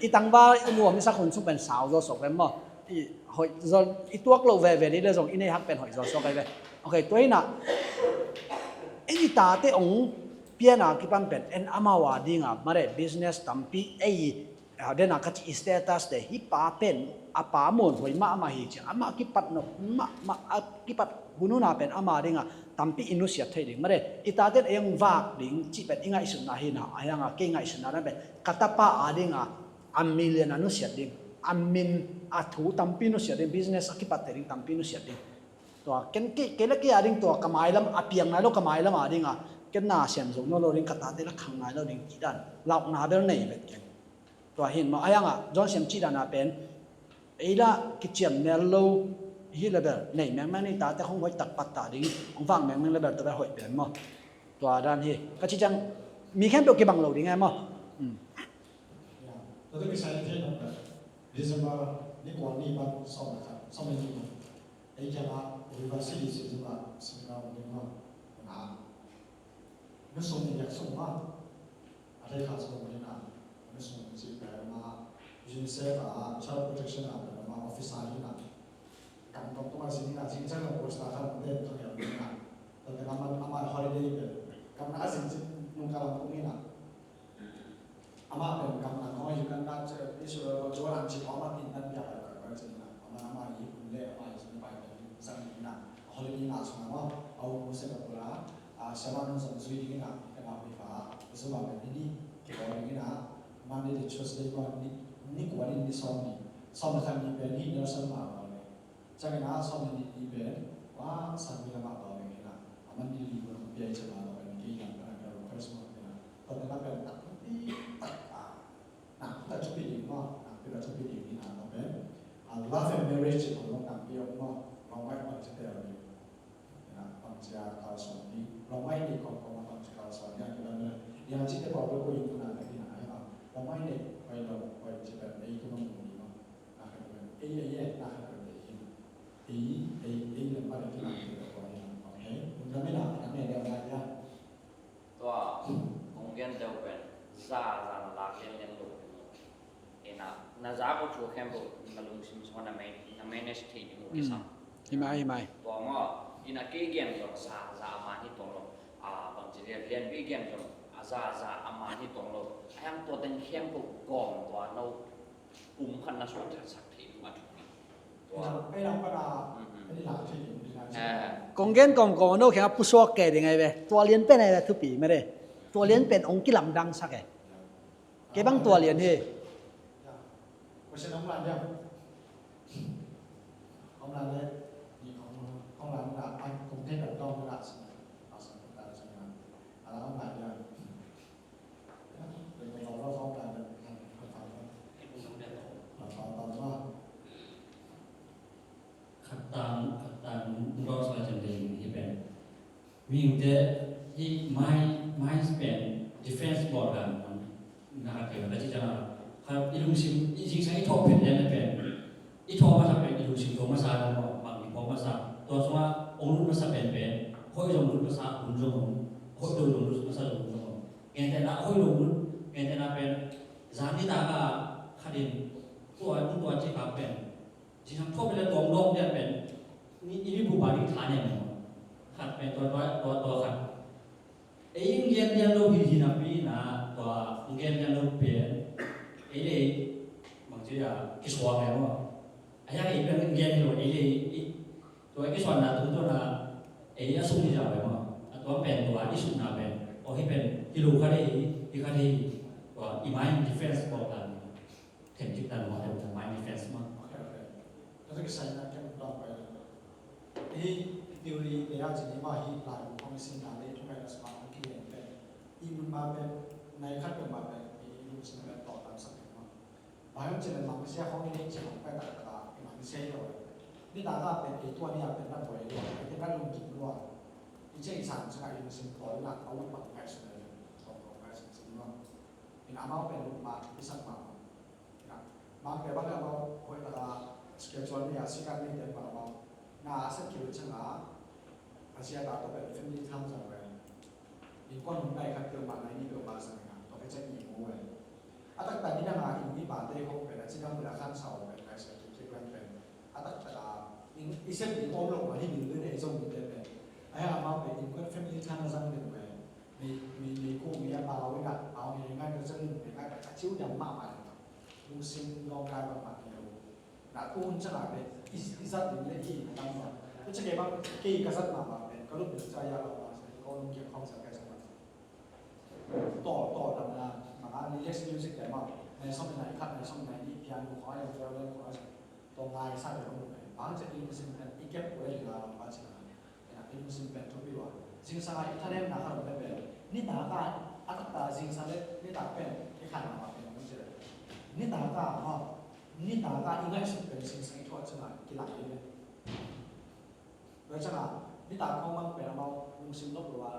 อ้ตังบ้ามัวไม่สักคนชุบเป็นสาวจ้ะสกเลยมั้งอีตัวเราเวนี่เลยส่งอีในฮักเป็นหอยจ้ะสกเลยโอเคตัวนี้น่ะไอ้ตาเต้องเปียน่ะกี่ปันเป็นเอ็นอามาวาดิ้งอ่ะมาเร่ business ตั้มปีไอ้เดน่ะก็ที่ status เดฮิปาเป็นอาปามอนหอยมาฮิจิอามากิปัดนกมากิปัดบุนุนาเป็นอามาดิ้งอ่ะตั้มปีอินุเสียเทดิ้งมาเร่อีตาเต้เองวากดิ้งจีเป็นอิงไงสุนาฮินาไอ้ยังอ่ะเก่งไงสุนานั่นเป็นกัตปาอาดิ้งอ่ะอัมมิเลียนนุเสียดิ้งอัมมินอาทูตั้มปีนุเสียดิ้ง business กิปัดเทดิ้งตั้มปีนุเสียดิ้งตัวเกล็ดอาดิ้งตัวกำไมลำอาเปียงไงลูกกำไมลำอาดิ้งอ่ะเก็นนาเสียมส่งโนโลดิ้งกัตตาเต้ละขังไงแล้วดิ้งกี่ด้านเราหน้าเบลเนี่ยเป็นเก่งตัวเห็นมาไอ้ยังอ่ะจอนเสียมจีดานาเป็นไอ้ละกิจเจียมเนลโลฮีเลเบลเนี่ยแม่งนี่ตาแต่คงหอยตัดปัตตาดิ้งของฟังแม่งเลเบลตัวแบบหอยเปลี่ยนมั้งตัวด้านที่ก็ชี้จังมีแค่ตัวกี่บังโลดิ้งไงมั้งเราต้องมีสายเทคนิคแบบดิสมานี่กว่านี่บ้างสองนะครับสองเป็นยังไงไอ้แค่ละวิวัฒน์สิ่งที่จะมาสิ่งเราเนี่ยมั้งนะนึกส่งอยากส่งมาอะไรขาดส่งเนี่ยนะนึกส่งจีบแบบมายูนิเซฟchild protection แบบมาออฟฟิศนี่นะการต้องมาสิ่งนี้นะสิ่งที่เราโพสต์นะครับเด็กเขาเนี่ยนะแต่เป็นอามาฮอลิเดย์แบบกำลังสิ่งที่นุ่งกำลังตรงนี้นะอามาเป็นกำลังเขาอยู่กันได้จะที่สุดเราจะว่าสิ่งของมาติดนั่นอย่างไรก็จะนะอามาญี่ปุ่นเลยอามาญี่ปุ่นไปสักนิดนะฮอลิเดย์นะสมมติว่าเอาเสร็จแล้วสมาร์ทโฟนส่งสวิตช์นี่นะเป็นอะไรฟ้าสมมติแบบนี้เกี่ยวกับนี้นะมันได้ช่วยได้ก่อนนี่กว่านี้ซ้อมทางนี้เป็นนี่เนื้อสัมผัสเราเลยจากนั้นซ้อมนี่เป็นว่าสัมผัสเราเลยนะมันดีกว่าเปลี่ยนเฉพาะเราเป็นกี่อย่างกันเราเพิ่มสมองนะตอนนั้นเป็นตัดที่ตัดนะตัดชุดปีนี้ก็เป็นชุดปีนี้นะเราเป็นlove and marriage ของเราต่างเดียวก็เราไม่ควรจะเดินอยู่นะปัญญาข่าวสารนี้เราไม่ได้ของปัญญาข่าวสารอย่างนั้นเลยอย่างที่ได้บอกเราคุยกันนะที่ไหนครับเราไม่ได้ไปเราไปจะแบบไอ้คุณน้องคนนี้มั้งนะครับไอ้นะครับไอ้เรื่องอะไรที่มันเกิดขึ้นโอเคมันไม่หนักนะเนี่ยเดี๋ยวได้ยากตัวของเกณฑ์จะเป็นซาลาเกณฑ์ยังดูเอ็นะน่าจะก็ช่วยแค่บุมาลงชิมส่วนนั้นไม่เนสที่มุกิสัมหิมะตัวมั่วอินาเกณฑ์จะซามาที่ตรงลงบางทีเรียนปีเกณฑ์จะซามาที่ตรงลงยังตัวเต็งเข้มบุกกองตัวเราอุ้มพันนักสุดสักทีมาถึงตัวไอ้เราก็ได้ไอ้หลักที่กงเกนกงโน่แค่ผู้สวกแก่ยังไงเว้ตัวเลี้ยนเป็นอะไรทุกปีไม่ได้ตัวเลี้ยนเป็นองค์กิลำดังสักแกบังตัวเลี้ยนที่ไม่ใช่น้องรันเนี่ยของรันเลยนี่ของรันนะอันคงเทพแบบต้องรันสิเอาสังกัดใช่ไหมอะไรของรันเนี่ยเป็นเราท้องรันเลยฟังว่าขัดตามรอสละจันเดงที่เป็นวิ่งเจที่ไม้เป็น defense board กันนะครับเกี่ยวกับที่จะครับอิลุชิมจริงๆใช้ทอเป็นเนี่ยเป็นอีทอมาทำเป็นอิลุชิมตัวมาซาเราบางทีพอมาซาตัวสว่าองค์รุ่นมาซาเป็นห้อยลงรุ่นมาซาหุ่นลงห้อยลงรุ่นมาซาหุ่นลงเงี้ยแต่ละห้อยลงรุ่นเงี้ยแต่ละเป็นจานที่ตาก็ขัดินตัวที่ขาเป็นจริงๆทั่วไปแล้วตัวโลกเนี่ยเป็นนี่ผู้บริหารเนี่ยขัดเป็นตัวขัดไอ้ยิ่งเรียนโลกที่นับปีนะตัวเรียนโลกเป็นไอ้เลยบางทีกิจวัตรเนี่ยว่าไอ้ยังไอ้เป็นเรียนโลกไอ้เลยตัวกิจวัตรนะตัวไอ้สุ่มที่จะไปว่าตัวเป็นตัวที่สุ่มนะเป็น โอ้ให้เป็นที่รู้เขาได้ที่เขาได้ว่าอีไม้ดิเฟนส์บอกกันเห็นจุดนั้นว่าเป็นไม้ดิเฟนส์มาก Okay, okay. That's like saying that can talk by he theory they are just about he like promising that they to make us smart and clean and fair. Even my bed, my cut the my bed, he looks in the thought and something. My own children, my share how many children by that car, my say no. นี่ตาก็เป็นไอ้ตัวนี้เป็นนักบริโภคเป็นนักลงทุนด้วยที่เช่นสั่งสกัดยังสิ่งของหลักเอาไว้ปักแปะเลยของแปะสิ่งว่าเป็นอามาเป็นลูกมาที่สั่งมาบางแต่บางเราคอยตลาดสเกลชนเนี่ยสิ่งการนี้เดินมาเราหน้าสกิลช่างอ่ะอาเซียตาตัวเป็นฟิล์มที่ทำจากอะไรมีก้อนหุ่นได้ครับเกิดมาในนี้เกิดมาสักอย่างตัวเป็นเจ้าหญิงมวยอัตตาที่นั่งอ่ะอินที่บาดได้เขาเป็นอาชีพมูลค่าเสาเป็นอะไรสักอย่างที่เป็นอัตตาอีเซนต์โอมลงมาที่มีเรื่องไอ้ทรงมีเต็มเลยไอ้อามาเป็นอินก็แฟมิลี่ท่านสั่งเป็นไปมีคู่มีอาบาวไว้กันเอาในงานก็จะมีงานกับชิวดำมากมายลุงซิงลองกายประมาณนี้นะคู่มันจะเป็นอิสัตเป็นเรื่องที่ตั้งมาก็จะเกี่ยวกับกี่กษัตริย์มาเป็นก็รู้เป็นใจยาเราก็ลงเกี่ยวข้องสังเกตสังเกตต่อดำนามาในเล็กซ์มิวสิกแต่ว่าในสมัยไหนครับในสมัยไหนที่พิอาโนขอให้เราเจอเรื่องขอให้ตัวงานสร้างเป็นรูปแบบบางจะอินมุสลิมเป็นอีกเก็บไว้อยู่แล้วบางจะอินมุสลิมเป็นทุกปีว่าสิ่งสำคัญที่ท่านได้นะครับเราเป็นนี่ตาตาอัตตาสิ่งสำคัญนี่ตาเป็นที่ขันมาเป็นไม่ใช่นี่ตาตาอ๋อนี่ตาตาอีกอย่างเป็นสิ่งสำคัญที่ใช่ไหมกีฬาเนี่ยโดยเฉพาะนี่ตาของมันเป็นเรามุสลิมลบหรือว่า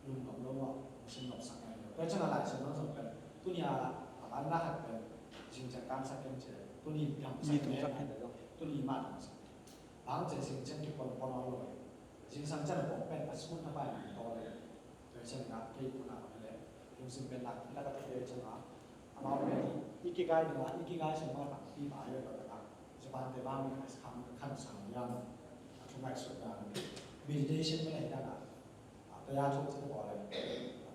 ลุงกับลุงว่ามุสลิมลบสังเกตโดยเฉพาะหลายสิ่งต้องสำคัญตัวนี้อันนั้นเป็นสิ่งจากการสังเกตเจอตัวนี้ทำสิ่งนี้ตัวนี้มากบางจะสิ่งเช่นที่คนพอเราเลยสิ่งสำคัญผมเป็นอัศวินทบาทตัวเลยโดยเช่นการที่คุณอาเลยมุสลิมเป็นหลักที่เราจะเรียนใช่ไหมเราเป็นอีกกี่กายหนึ่งอีกกี่กายสมมติว่าที่หมายเลยก็ได้จะบางแต่บางมีคำขั้นสั่งยังช่วงแรกสุดการ meditation ไม่ได้นะแต่ยาทุกที่บอกเลย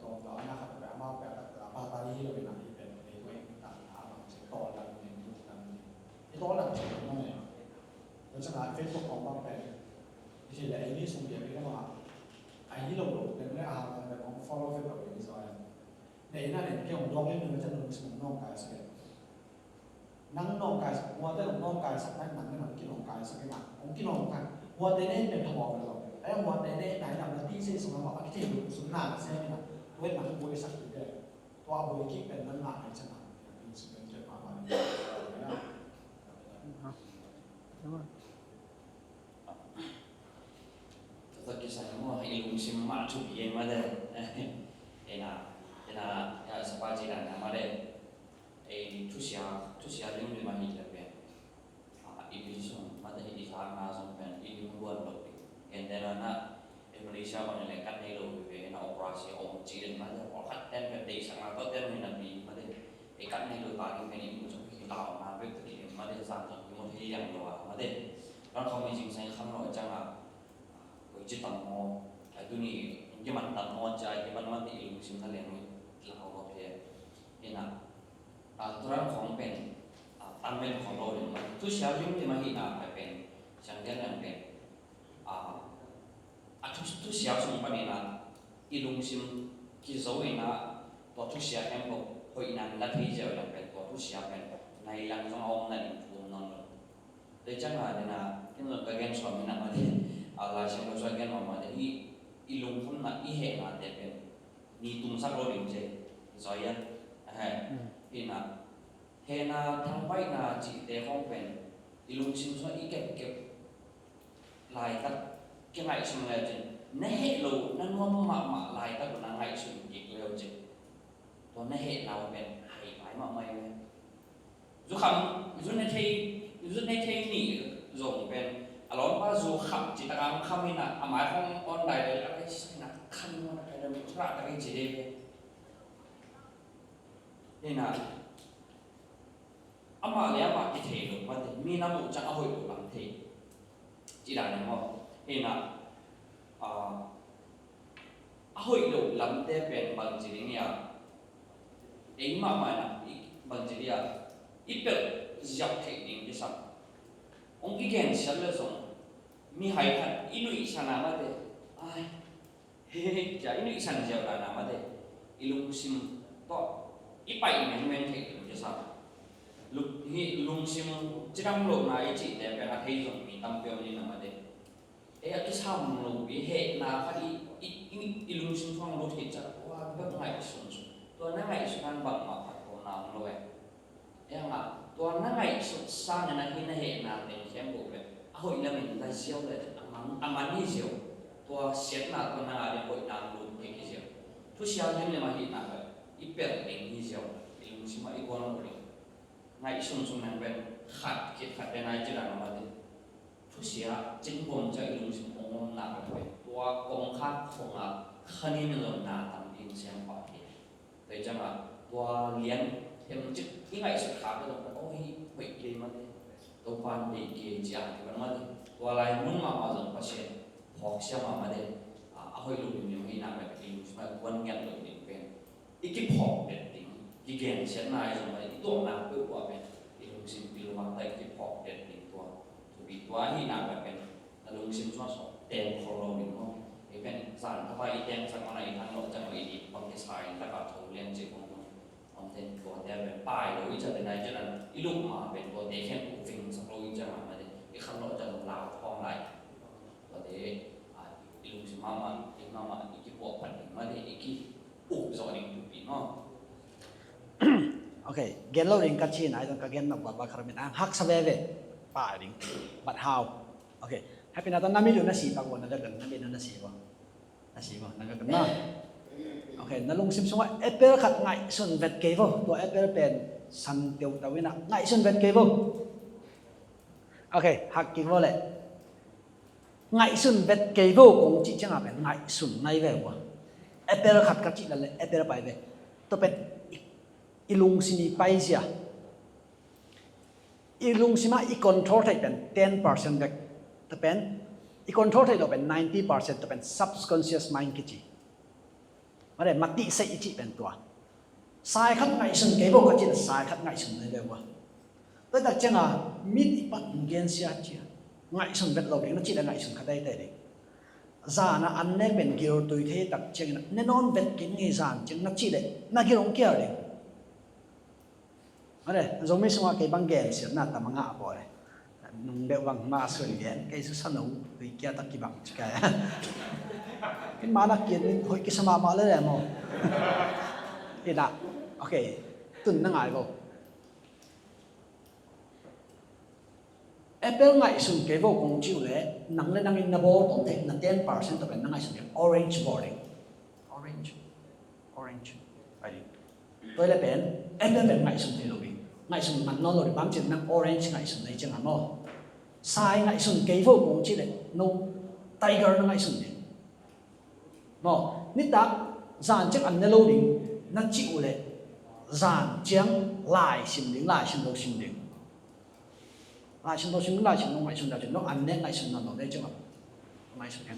ตรงเราหน้าขัดแบบมาแบบปาตาลีเราเป็นอะไรเป็นในตัวเองต่างหากต่อหลังเนี่ยยุคนั้นไอ้ตัวหลังสุดนั่นเองโดยเฉพาะเฟซบุ๊กของบางแปลงที่ไอ้นี่ส่งเดียวกันว่าไอ้นี่เราเป็นเรื่องอาหารแบบของ follow Facebook อย่างนี้ใช่ไหมในนั้นเนี่ยที่ผมลองเล่นมันจะลงสมน้องกายสักนั่งน้องกายวัวแต่น้องกายสักนั่งหนังนั่งกินน้องกายสักหนังผมกินน้องกันวัวแต่เนี่ยเป็นทวารเราไอ้วัวแต่เนี่ยไหนทำหน้าที่เส้นสมองที่อยู่สุนทรเส้นนี่นะเว้นหนังบริษัทอยู่เลยตัวบริษัทเป็นนั่นหนักในชนะเป็นสิ่งที่เกิดมาใหม่ตัวกิจการว่าให้ลุงซิมมาทุกเย็นมาเลยเอ็นะสปาจีรันมาเลยทุกอย่างเรื่องนี้มาหิ้งเลยอีพิชมาได้ที่ทางมาส่งเป็นอีลุงล้วนหลบเห็นแต่ละนะมาเลเซียมันเลยกันให้เราเป็นโอเปร่าเสียองค์จีนมาเลยพอคัดเต้นเป็นเด็กสังกัดต้นเต้นในนับปีมาเลยกันให้เราตายเป็นอีกมุสลิมลาวมาเป็นตัวเองมาเลยสร้างตัวมุสลิมอย่างเดียวมาเลยแล้วเขาไม่จริงใช้คำเราจังอ่ะจิตตั้งมอไอ้ตัวนี้ยี่มันตั้งมอใจยี่มันมาที่อีลุงซิมทะเลนี่เราโอเคเห็นนะตัวนั้นของเป็นตั้งเป็นของเราเลยมันทุกเช้ายุ่งที่มาหินาเป็นฉันเรียนเป็นทุกเช้าส่งไปนี่นะอีลุงซิมกิจวัตรนะตัวทุกเช้าเองก็หอยนันลัทธิเจ้าอย่างเป็นตัวทุกเช้าเป็นในหลังขององค์นั้นทุ่มนนท์เลยจังหวะนี้นะที่เราไปเรียนสอนนะมาที่Allah siapa sahaja yang mau ada ilung pun nak ihe nak ada ni tum sak lo rinje soalnya ina hena thang pai na chỉ để không pen ilung sim so ikep lai tak cái ngày xuân là gì nè hệ lù nó ngon mà lai tak của nó ngày xuân chỉ leo chứ to nè hệ nào pen hay phải mà mày dù không dù này thấy nỉ dùng pen alon pa zo kham chỉ ta kham ni na amai phong online le la cái na khăn nó cái đó mình ra cái gì đây nên là ama le ama cái thế được mà thì mi na mu chẳng hồi được bằng thế chỉ là này không nên là hồi được lắm thế bên bằng gì đấy nhá ấy mà là bằng gì đấy à ít được dọc thể định cái sao ông cái gen sẵn là giống mi hay thật ít nuôi sana mà đấy ai ja ini isan jauh lah nama deh ilung sim to ipai men thei lu sa lu hi lung sim chirang lo na ichi de pe a thei jong mi tam pyo ni nama deh a ki sam lo bi he na kha ilung sim phong lo thei cha wa ba ngai sun to na ngai sun bang ma pha ko na lo nga to na ngai sun sa na hi na he na ne khem bo be a hoi la min la siao le amang ni siao to siat na to na de hoi na lu ke ki siao tu siao hen le ma hi na ba i per eng ni siao ilung sim ma i ko no ri ngai sun nan ben khat de nai chi la ma de tu sia chính bom cha ilung sim ong na ba be to kong kha khong a khani ne lo na tam in siam pa hi te chang a to lian em chik i ngai su kha ba lo o hi hoi ke ma de to pan de ke chi a ti ba ma de to lai mun ma ma zong pa se hok sia ma de a hoi lu ni mi na ba ke ilung sim ma wan ngat lo ni ben iki phok de ting ki gen sia nai zong ma i to na pe kwa ben ilung sim bil ma tai ki phok de ting to bị quá hi nào vậy là luôn xin cho số tiền khổ lồ mình không thì bên sản các bạn tiền sản này thằng nội trong ấy đi bằng cái xài là cả thủ liên chỉ không tiền của tiền về bài đối cho bên này cho nên ít lúc mà bên của tiền khen của phim sắp lôi cho mà thì cái khăn nội cho lào phong lại và để ít lúc mà cái bộ phận mà để cái ủ rồi định tụi bị nó okay gen lo ring ka chi nai dong ka gen nak ba khar min ang hak sa ve pa ring but how okay happy na nami lu na si pa ko na dagan nami na si ba na ga na okay na lung sim sunga apple khat ngai sun vet ke vo to apple pen san teu tawina ngai sun vet ke vo okay hak ki vo le ngai sun vet ke vo kong chi chang a pen ngai sun nai ve wa apple khat ka chi la le apple pai ve to pen ilung sini pai sia ilung sima i control thai pen 10% back to pen i control thai lo pen 90% to pen subconscious mind ki chi mare mati sai chi pen tua sai khat ngai sun ke bo ka chi sai khat ngai sun ne lewa to da changa mit i pat gen sia chi ngai sun vet lo ding na chi da ngai sun khatai tai ding za na an ne pen giro tui the tak cheng ne non vet kin ngi zan cheng na chi de na girong kia ding Ada, zomi semua kay banggen siya na tamanga po eh. Nung bewang masul yan, kay susanong kay kaya takibang kaya. Kin manak yan, hoy kisama malala mo. Ina, okay, tun na nga ko. Apple nga isun kay vo kung chiu le, nang le nangin na bo tong tek na 10% to ben nga isun kay orange boarding. Orange. Ay. Tôi là pen, Apple ben nga isun kay lobi. Ngay sùng mặt nó rồi bám trên năng orange ngay sùng này chẳng hạn nó sai ngay sùng kế vô cùng chỉ để no tiger nó ngay sùng này nó nít ta dàn chắc ăn lâu đỉnh nó chịu lệ dàn chém lại xin đỉnh lại xin đâu xin đỉnh lại xin đâu xin lại xin đâu ngay sùng nào nó ăn nét ngay sùng nào nó đây chứ mà ngay sùng này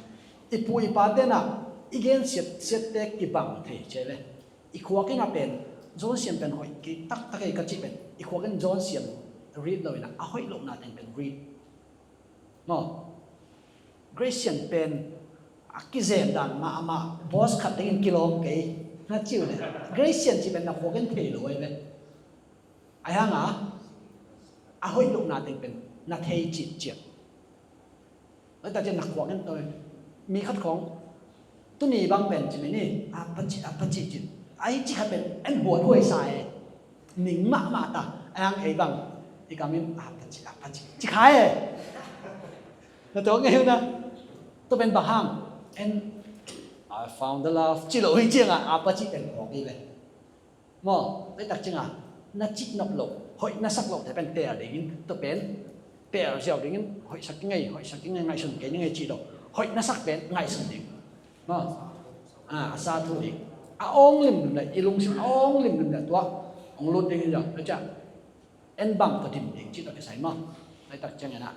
ipui pa tên à igen siết tết cái bằng thể chế này ikua cái ngap pen John siam pen hoi ki tak cái ka chi pen I ko kan John siam read lo ina a hoi lo na ten pen read no Christian pen a ki zen dan ma ama boss khat ten kilo ke na chiu le Christian chi pen na ko kan the lo ai le ai ha nga a hoi lo na ten pen na thei chi chi ở ta trên nặc quảng nhân tôi mi khát khóng tôi nỉ băng bền chỉ mấy nỉ apa chỉ ai chỉ khát bền anh buồn hồi sai nín mạ ta anh ấy bằng thì cảm ơn apa chỉ khai nó tôi nghe na tôi bên bà hàng and I found the love chỉ lỗi chiang apa chỉ bền quảng đi về mà đấy đặc trưng nó chỉ nộp lộ hội nó sắc lộ thì bên tè để những tôi bên bèo dẻo đến hội sắc ngay ngày sừng cái những ngày chỉ độ hội nó sắc bén ngày sừng đến nó sa thu đi ông lim lại ilung sim ông lim lại tua ông luôn đi rồi nó chả en bằng có tìm đến chỉ là cái sải mà đây đặc trưng này nè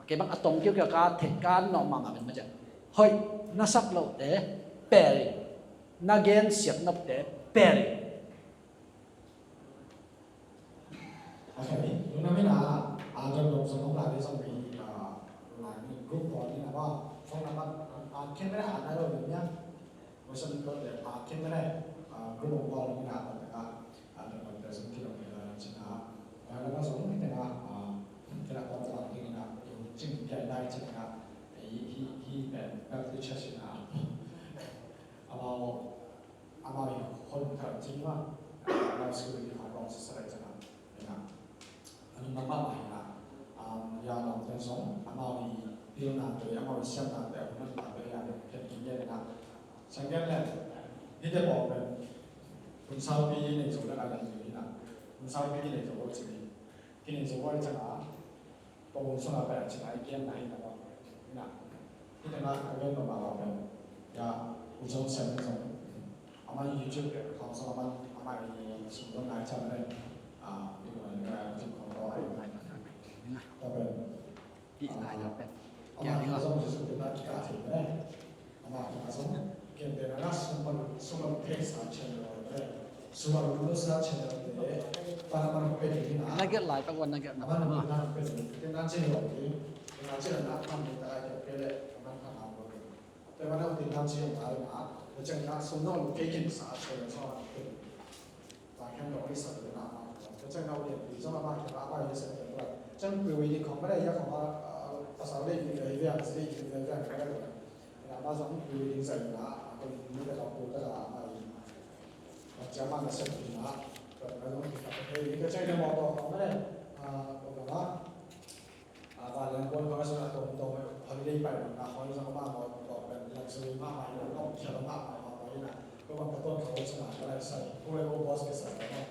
cái bằng atom kiểu cá thể cá nó mà mình mới chả hội nó sắc lộ để bèo nó gen xếp nó để bèo lúc nào mới là trong đồng sống là cái xong thì là group của như là bao phong làm khen cái hạn này rồi nhá Maksudnya kalau dia pakai mana global ini apa tengah ada present kita punya Cina, lalu masuk ini tengah kita kontak ini nak jing dia naik Cina, dan nanti Cina, amalคนจริงว่าเราสื่อที่ของเราสื่ออะไรกันนะอันนี้มันมากเลยนะยาเราเป็นสองอามาลีพิจารณาโดยอามาลีเชื่อมต่างแต่มันต่างไปอย่างเพียงกินเย็นนะสังเกตเลยนี่จะบอกเป็นคุณสาวปีในจุดอะไรอยู่นี่นะคุณสาวปีในจุดว่าสิ่งนี้กินในจุดว่าจะมาตรงส่วนอะไรจะไหนเกี่ยงไหนนะว่านี่นะที่จะมาเรื่องมาเราเป็นยาอุจจาระเสริมสมอามาYouTube ของสมัยอามาสุดต้องนายจำได้ที่มันงานจุดของเราแต่เป็น ปีหลายแล้วเป็น อามาเราต้องสุดเป็นนักการถึงได้อามาเราต้องเก็บเป็นนักสมเพศสารเชิงเราได้ส่วนรู้สารเชิงเราได้ตอนมันเป็นที่ไหน นักเก็ตหลายตะวันนักเก็ต อามาเราเป็นเป็นนักเชิงเราที่เป็นนักเชิงนักทำในตลาดเก็บเลยมันทำเอาเลยแต่ว่าเราเป็นนักเชิงอะไรนะเราจะนักสมน้องเก่งสารเชิงชอบเป็นตอนแค่เราไม่สัตย์นะเราจะเราเรียนดีสำหรับมาที่เราไปเรียนเสร็จแล้วจังคือวิธีของไม่ได้ยากของว่าภาษาเรียนอยู่ในเรื่องสิ่งที่อยู่ในเรื่องใครก็ได้เรามาสอนวิธีใส่นะคนนี้ก็จะพูดก็จะมาจะมาเสร็จนะเราต้องคิดว่าเฮ้ยก็ใช่ในมอตัวของไม่ได้บอกว่าวันแรกคนเขาจะตรงๆเขาได้ไปนะเขาจะมาบอกเป็นหลักสูตรมากมายเราต้องเขียนมากมายมาไว้นะก็ว่าต้นเขาจะมาอะไรใส่พวกเราบอสก็ใส่แล้ว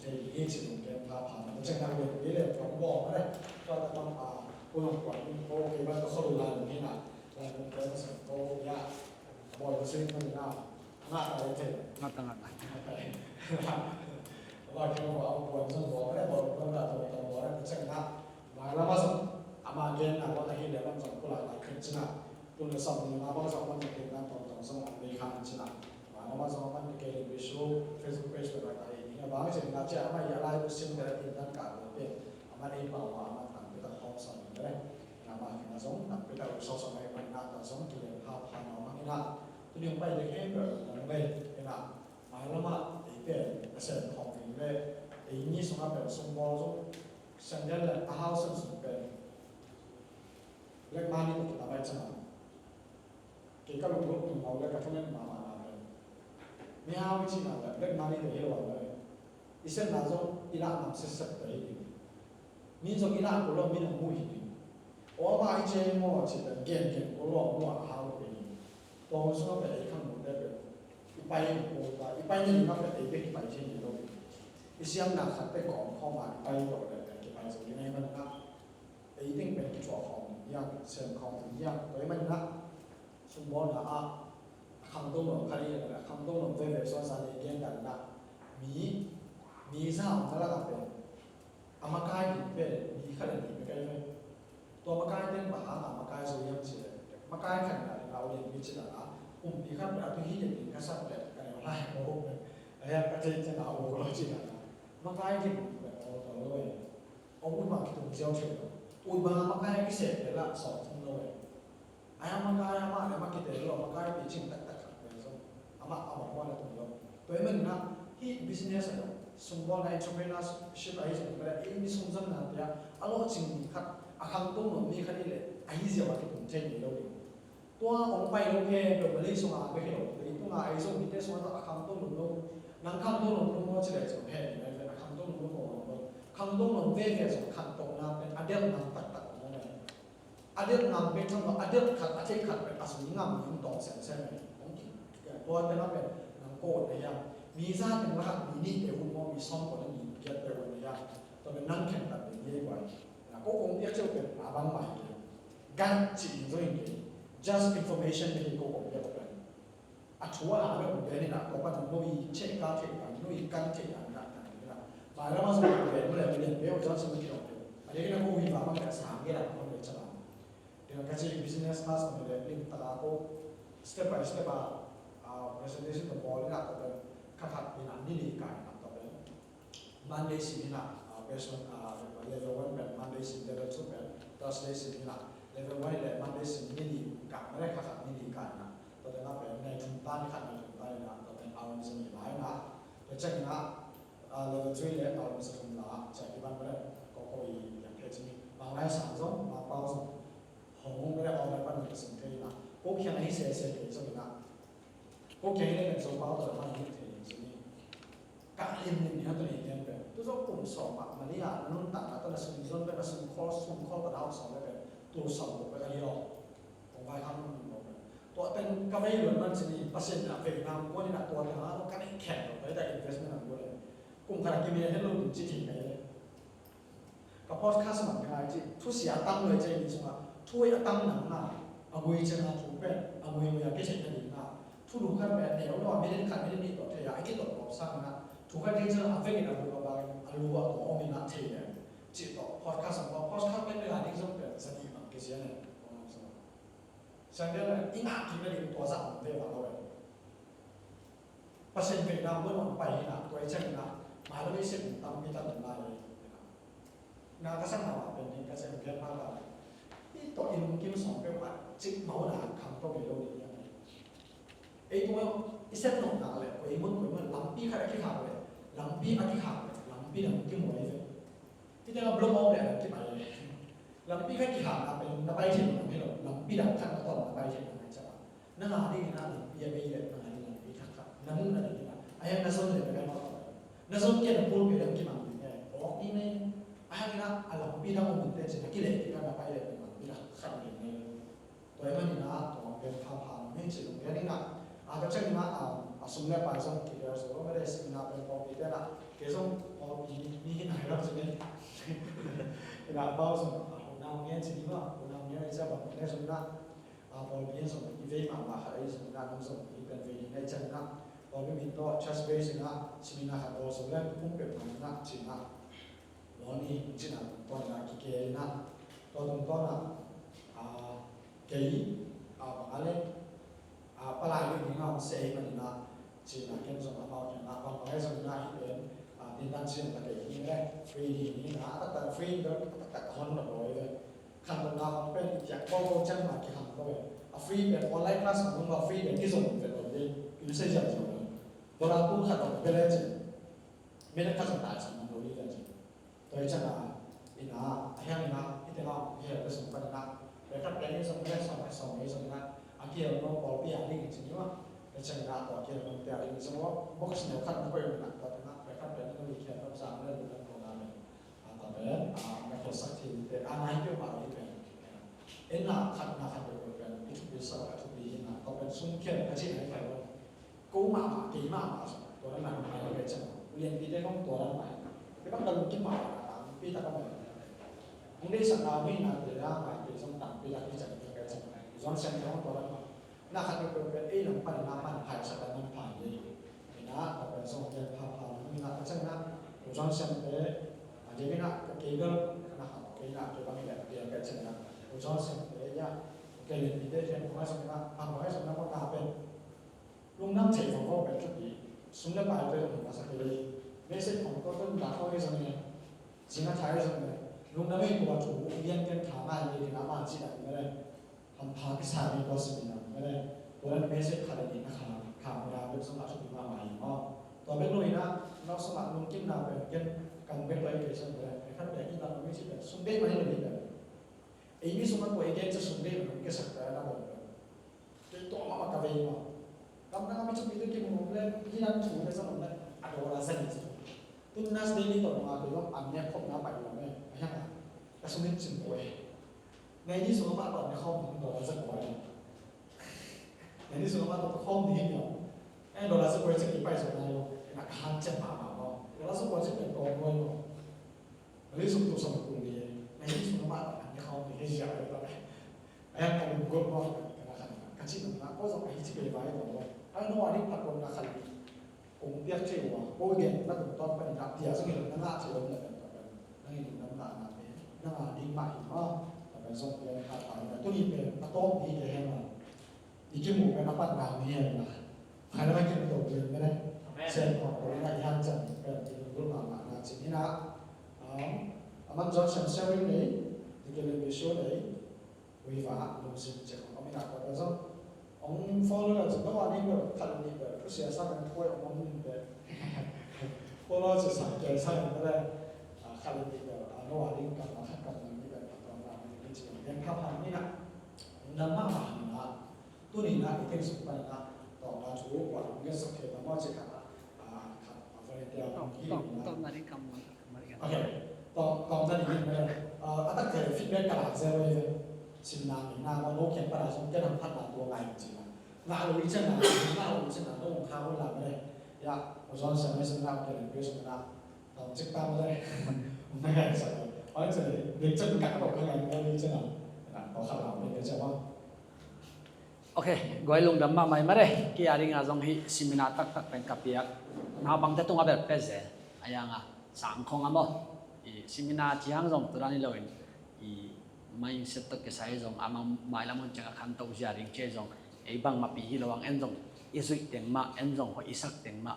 ที่อีกสิ่งหนึ่งเป็นภาพผ่านมันจะนำเรื่องนี้เลยผมบอกนะก็ต้องผู้ลงก่อนโอเคมันก็เข้าดูแลตรงนี้นะแล้วมันก็จะสั่งโตยากบอยซึ่งมันน่าอะไรเจ็บ นักต่างกัน ว่าที่เราเอาบอลซึ่งบอกไม่ได้บอลมันแบบตัวบอลมันจะน่ามาแล้วมาสั่งอามาเกณฑ์นะว่าที่เดี๋ยวมันสั่งกุหลาบขึ้นชนะตัวเราสั่งมาว่าสั่งมันจะเป็นการต่อสั่งอเมริกันชนะมาว่าสั่งมันเกณฑ์วิชวลเฟซบุ๊กเพจเป็นอะไรนี่บางสิ่งที่เราจะอามาอย่าไล่ผู้สิ่งที่เราติดตั้งการเป็นอามาได้บอกว่าอามาตั้งไปตั้งข้อสั่งได้อามาที่มาส่งตั้งไปตั้งข้อสั่งให้มันน่าตั้งส่งที่เรียนภาพผ่านออกมาที่น่าที่เรียนไปเลยแค่แบบนั้นเลยที่น่ามาแล้วมาที่เป็นเกษตรของฟิลิปปินส์ที่นี่ส่งมาเป็นส่งบอลส่งสัญญาณอาหารส่งเป็นเล็กมานี่ก็ตัดไปจังเกี่ยวกับลูกๆเราเล็กกับทุกนั้นมาเลยมีหาวิธีนั้นเล็กมานี่ก็เยอะเลยอิสระน่าจะอิหร่านมันเสร็จไปนี่จะอิหร่านก็ลงมีน้ำมูกหินโอ้บางเจ้าหม้อที่เป็นเก่งก็ลงมั่วหาลูกหินตอนส่งไปข้างบนได้เป็นไปโอ้ไปไปนี่นับเป็นไปที่ไปที่นี่เลยอิสระน่าจะไปของเข้ามาไปต่อเลยไปส่งยังไงมันนะไอ้ที่เป็นตัวของยังเสียงของยังโดยมันนะสมบูรณ์นะคำต้องหลงคดีนะคำต้องหลงเว็บส่วนสารเกี่ยงกันนะมีสาวนั่นแหละเป็นอามากายเป็นมีขนาดนี้ไม่ใช่ไหมตัวอามากายเป็นมหาอามากายสุริยังเฉยอามากายขนาดเราเรียนวิจิตรนะมีขั้นแบบที่เห็นกษัตริย์แบบกันอะไรโอ้โหอะไรก็จะจะเอาโอ้โหจริงนะอามากายที่แบบโอ้โหเลยเอาอุ้ยมาคิดถึงเจ้าเฉยอุ้ยบางอามากายพิเศษเลยละสองทั้งเลยไอ้อามากายอามาเนี่ยมาคิดถึงเราอามากายปีชิงตักเป็นส่วนอามาเอาบอกว่าเราตัวเราตัวมันนะที่ business เนี่ยสมบูรณ์ใน entrepreneurship ไอ้สิ่งแบบนี้สมบูรณ์นะเนี่ยอารมณ์จริงครับอาคำตรงนั้นมีขนาดเลยไอ้เสียว่าที่ผมเช่นนี้เราเองตัวองไปโอเคแบบไม่ได้ส่งอาไปเหรอแต่ตัวไอ้ส่งที่ได้ส่งตัวอาคำตรงนั้นนั่งคำตรงนั้นรู้ว่าจะได้ส่งแห่ไหมเป็นอาคำตรงนั้นรู้ว่าคำตรงนั้นเวทีส่งคำตรงนั้นเป็นอเดียร์นั่งตัดนั่นเองอเดียร์นั่งเป็นทั้งหมดอเดียร์ขัดอาเจขัดเป็นอสุนิงามยิ่งต่อเสียงเส้นเลยต้องกินตัวเป็นว่าเป็นนั่งโกดเนี่ยมีซาเป็นว่ามีนี่เดี๋ยวคุณมองมีซ่อมคนนั้นมีเกียรติเป็นวันนี้ตัวเป็นนั่งแข่งกันเป็นเยอะกว่าก็คงเรียกเจ้าเป็นอาบังใหม่การจีนตัวเอง just information ไม่ได้โกงเรียกเป็นอัตถัวอะไรแบบนี้นี่นะก็ว่าหนุ่ยเช็คการเช็คกันหนุ่ยการเช็คกันนี่นะมาแล้วมาสมัครเรียนเมื่อไหร่เรียนเดี๋ยวจะสมัครกี่รอบอันนี้ก็ต้องมีความแบบสามเกี่ยวกับคนเรียนฉลาดเดี๋ยวก็จะ business class มาเลยลิงก์ตลาดก็ step by step presentation ตัวบอลนี่นะตัวเป็นขัดมีนันนี่ดีกันนะตัวเป็น Monday สิบนะbased on level 1แบบ Monday สิบ level 2แบบ Thursday สิบนะlevel 1แบบ Monday สิบนี่ดีกันไม่ได้ขัดนี่ดีกัน นะตัวเด็กเป็นในจุดต้านขัดในจุดต้านนะตัวเป็นอารมณ์สมีหลายนะตัวเจ้านะlevel 3เลยอารมณ์สมละจากที่บ้านเลยก็คุยอย่างเพจนี้บางรายสั่งส่งบางเป้าส่งหงไม่ได้ออกไปบ้านเป็นสิ่งที่นะพวกยังให้เสียเลยส่งนะพวกยังให้เป็นส่งเป้าตัวมันที่ที่นี่การเรียนเนี่ยตัวนี้เรียนแบบตัวกลุ่มสอบมันนี่อ่ะนั่นต่างกันตัวละสิ่งที่เป็นสิ่งข้อกระดาษสอบแบบตัวสอบไปกันเยอะผมไปทำมันตัวเป็นกาแฟเหลืองมันจะมีเปอร์เซ็นต์อะเฟกน้ำว่านี่นะตัวเดียวนะต้องการให้แข็งไปแต่ investment นั่นด้วยกลุ่มขนาดกินเมียให้เราดูจิตใจเลยกับพอค่าสมัครการจิตทุกเสียตั้งเลยใจดีจังอ่ะช่วยตั้งหนังอ่ะเอาไว้จะมาถูกเป็นเอาไว้อยากให้เฉยๆดีนะทุกลูกค้าแบบเดียวเราไม่ได้ขัดไม่ได้มีตัวเทียไอ้ที่ตัวเราสร้างนะถูกให้ที่จะเอาเฟกกันเอาไปเอารู้ว่าตัวมีนัดเทียจิตต่อพอค่าสมัครพอค่าเป็นเวลาที่ต้องเป็นสติมันกี่เสียเนี่ยฉันก็เลยอีกอ่ะที่ไม่ได้ตัวสั่งเทียบเอาไว้เปอร์เซ็นต์เฟกน้ำเมื่อวันไปนะตัวไอ้เช่นนะมาแล้วไม่เสร็จตามมีตัดมาเลยงานก็สร้างมาเป็นนี่ก็จะเป็นเรื่องมากเลยที่ตัวเองกินสองเป็นว่าจิตเมาหนาคำต้องมีโลกนี้ไอ้ตัวไอ้เส้นหนองหนาเลยไอ้มันลำปีใครที่ขาเลยลำปีอะไรขาเลยลำปีนั่งกินหมดเลยที่จะบล็อกเอาแบบที่ไปเลยลำปีใครที่ขาเป็นนับไปที่ไหนไม่หรอกลำปีดังขั้นตอนนับไปที่ไหนจะนั่งอะไรนี่นะลำปีไปเลยนั่งอะไรลำปีขัดนั่งอะไรนี่นะไอ้ยังนั่งสนเลยไปกันมานั่งสนเกี่ยวกับพูดไปเรื่องที่มันเนี่ยออกนี่เนี่ยไอ้ยังนะอะไรปีดังมันเป็นสิ่งที่เล็กที่กันนับไปเลยมันปีดังขั้นเนี่ยตัวมันนี่นะตัวเป็นพาพาไม่ใช่ตรงนี้นะอาจจะเช่นนะสมมติไปส่งที่เดียวส่งไม่ได้สิ่งนั้นเป็นพอปีเดียวละเกี่ยวกับพอปีนี้ไหนเราจะเนี่ยเราเบาส่งเราเงี้ยสิ่งนี้ว่าเราเงี้ยจะแบบในส่วนนั้นพอปีส่งอีเวนต์มาอะไรส่งการส่งอีเป็นเวทีในเช่นนั้นพอไม่มีตัว trust base นะสิ่งนั้นเราส่งเรื่องพุ่งเปลี่ยนนะสิ่งนั้นวันนี้สิ่งนั้นตอนนั้นกี่เกณฑ์นะตอนนั้นเกย์อะไรปลายเรื่องนี้เราเซมันนะจีน่าเก็บส่งมาเอาอย่างนั้นบางคนส่งมาที่เป็นดินดันเชียนตะเกียบนี่แหละฟรีนี่นะแต่ฟรีก็แต่คอนแบบเลยขั้นตอนเราเป็นจากโปรโมชั่นมากี่ครั้งก็เป็นฟรีเป็นออนไลน์คลาสของเราฟรีเป็นที่ส่งเป็นเลยยูเซอร์จะส่งเลยเวลาผู้ขัดต่อเป็นอะไรจีไม่ได้ขั้นตอนต่างส่งมาโดยที่จีโดยจะอินะไอ้ยังนะที่เราเห็นจะส่งกันนะแต่ถ้าเป็นที่ส่งไม่ได้ส่งไม่ส่งนะakhirnya mau kopi hari ini semua macam nak akhirnya nanti hari ini semua box ni kan apa yang nak tapi nak mereka berani memikirkan bersama dengan program tapi mereka sakti anak itu baru itu enak kan berprogram itu bisa itu bikin tapi sungkin kecil ni kalau kau mama gimanaตัวนั้นมาอะไรกันเรียนที่ได้ต้องตัวนั้นไปไม่ต้องการกินมาพี่ตาก็ไม่มึงได้สั่งเราไม่นานเลยนะไปเป็นสมตังพี่ตาที่จะเป็นกันสั่งย้อนเส้นย้อนตัวนั้นน่าขัดเป็นไอ้หนังปันน้ำมันผ่านสัปดาห์นั้นผ่านเลยนะแต่เป็นส่งเงินผ่านมีนักจังนะย้อนเส้นเลยอันนี้นะเกี่ยวนะครับเกี่ยวกับแบบเกี่ยวกับจังนะย้อนเส้นเลยเนี่ยเกี่ยวกับที่ได้เห็นว่าสมัยนั้นทำให้สมัยนั้นก็กลายเป็นลุงนั่งเฉยของก็เป็นชุดนี้สุนัขไปเป็นของภาษาเกาหลีไม่ใช่ของก็ต้องด่าเขาให้สมัยสิ่งที่ใช้สมัยลุงนั่งไม่กลัวถูกเลี้ยงกันขามาเลยนะมาจีนไม่ได้ทำพาพิสามีก็สิบนะไม่ได้ตัวนั้นไม่ใช่ขาดดีนะครับขาดยาเป็นสมัครชุดมาใหม่อ๋อตัวเป็นลุยนะเราสมัครลุงกินน้ำเป็นกันกันเป็นอะไรกันใช่ไหมนะครับแต่ที่เราไม่ใช่แบบสุนเดชมันไม่ได้แบบไอ้นี่สมัครตัวเองจะสุนเดชมันก็สักแต่ละแบบเป็นตัวมากระเวียนKarena kami cuma itu kita mengumumkan hilang cuma besar orang ada orang seni itu. Tuh nas daily tuh orang itu aneh kok nggak pakai orang ya, kesulitan cempoe. Nah ini semua orang kau orang sekolah. Nah ini semua orang kau nih ya, orang sekolah cek ipai soalnya lo, nak hancur apa orang sekolah cek pentor lo, jadi suatu sama kuliah. Nah ini semua aneh kau nih siapa itu kan? Kalau gue mau kacau nak kau sampai hiji beli bayarไอ้โน่นี่พักลงนาคันผมเรียกชื่อว่าโอ้ยเด่นนักตอนปฏิบัติเดียวซึ่งเห็นหน้าเฉลิมเนี่ยนั่นเองน้ำตาลนั่นเองน้ำดีมากอีกว่าแต่เป็นส่งเรียนขาดไปตัวนี้เป็นกระต้มดีเลยนะอีกกี่หมู่เป็นนักปั่นน้ำนี่นะใครได้กินตัวเองไม่ได้เส้นของเราได้ย่างจังเป็นรุ่นหลังนะสิ่งนี้นะมันจะเชื่อมเชื่อมเลยที่เกี่ยวกับวิชวลเลยวิวาลงสิ่งเจ้าของไม่หนักแต่ก็อง那话你个看你个不写上面拖我们的，我老是上给上面的看你个那话你干嘛干嘛你个干嘛你这个连看盘你那，那嘛嘛你那，多你那一定是办那，到那主管你个手提那么去看看反正这样你那。 นาฬิกามันมาอีก OK，当在里面呢，但係 feedback 㗎啦，即係我先拿明啦，我攞劇本嚟從一能拍難多嗌唔知啦，嗱路以前啊，嗱路以前啊，都唔靠佢難嘅，呀，我想上面先拿嘅人表什麼啦，當即當咧，唔係實嘅，我一直你真搞到佢人嘅你真啊，我考慮你嘅啫嘛。 Oke, gue lung dam mai mare ki ari nga zong hi simina tak tak pen kapia na bang te tung aber peze ayanga sang khong amo i simina chiang zong turani loin i mai set tak ke sai zong amang mai lamon changa khan to sia ring che zong e bang ma pi hi lawang en zong i sui teng ma en zong ho isak teng ma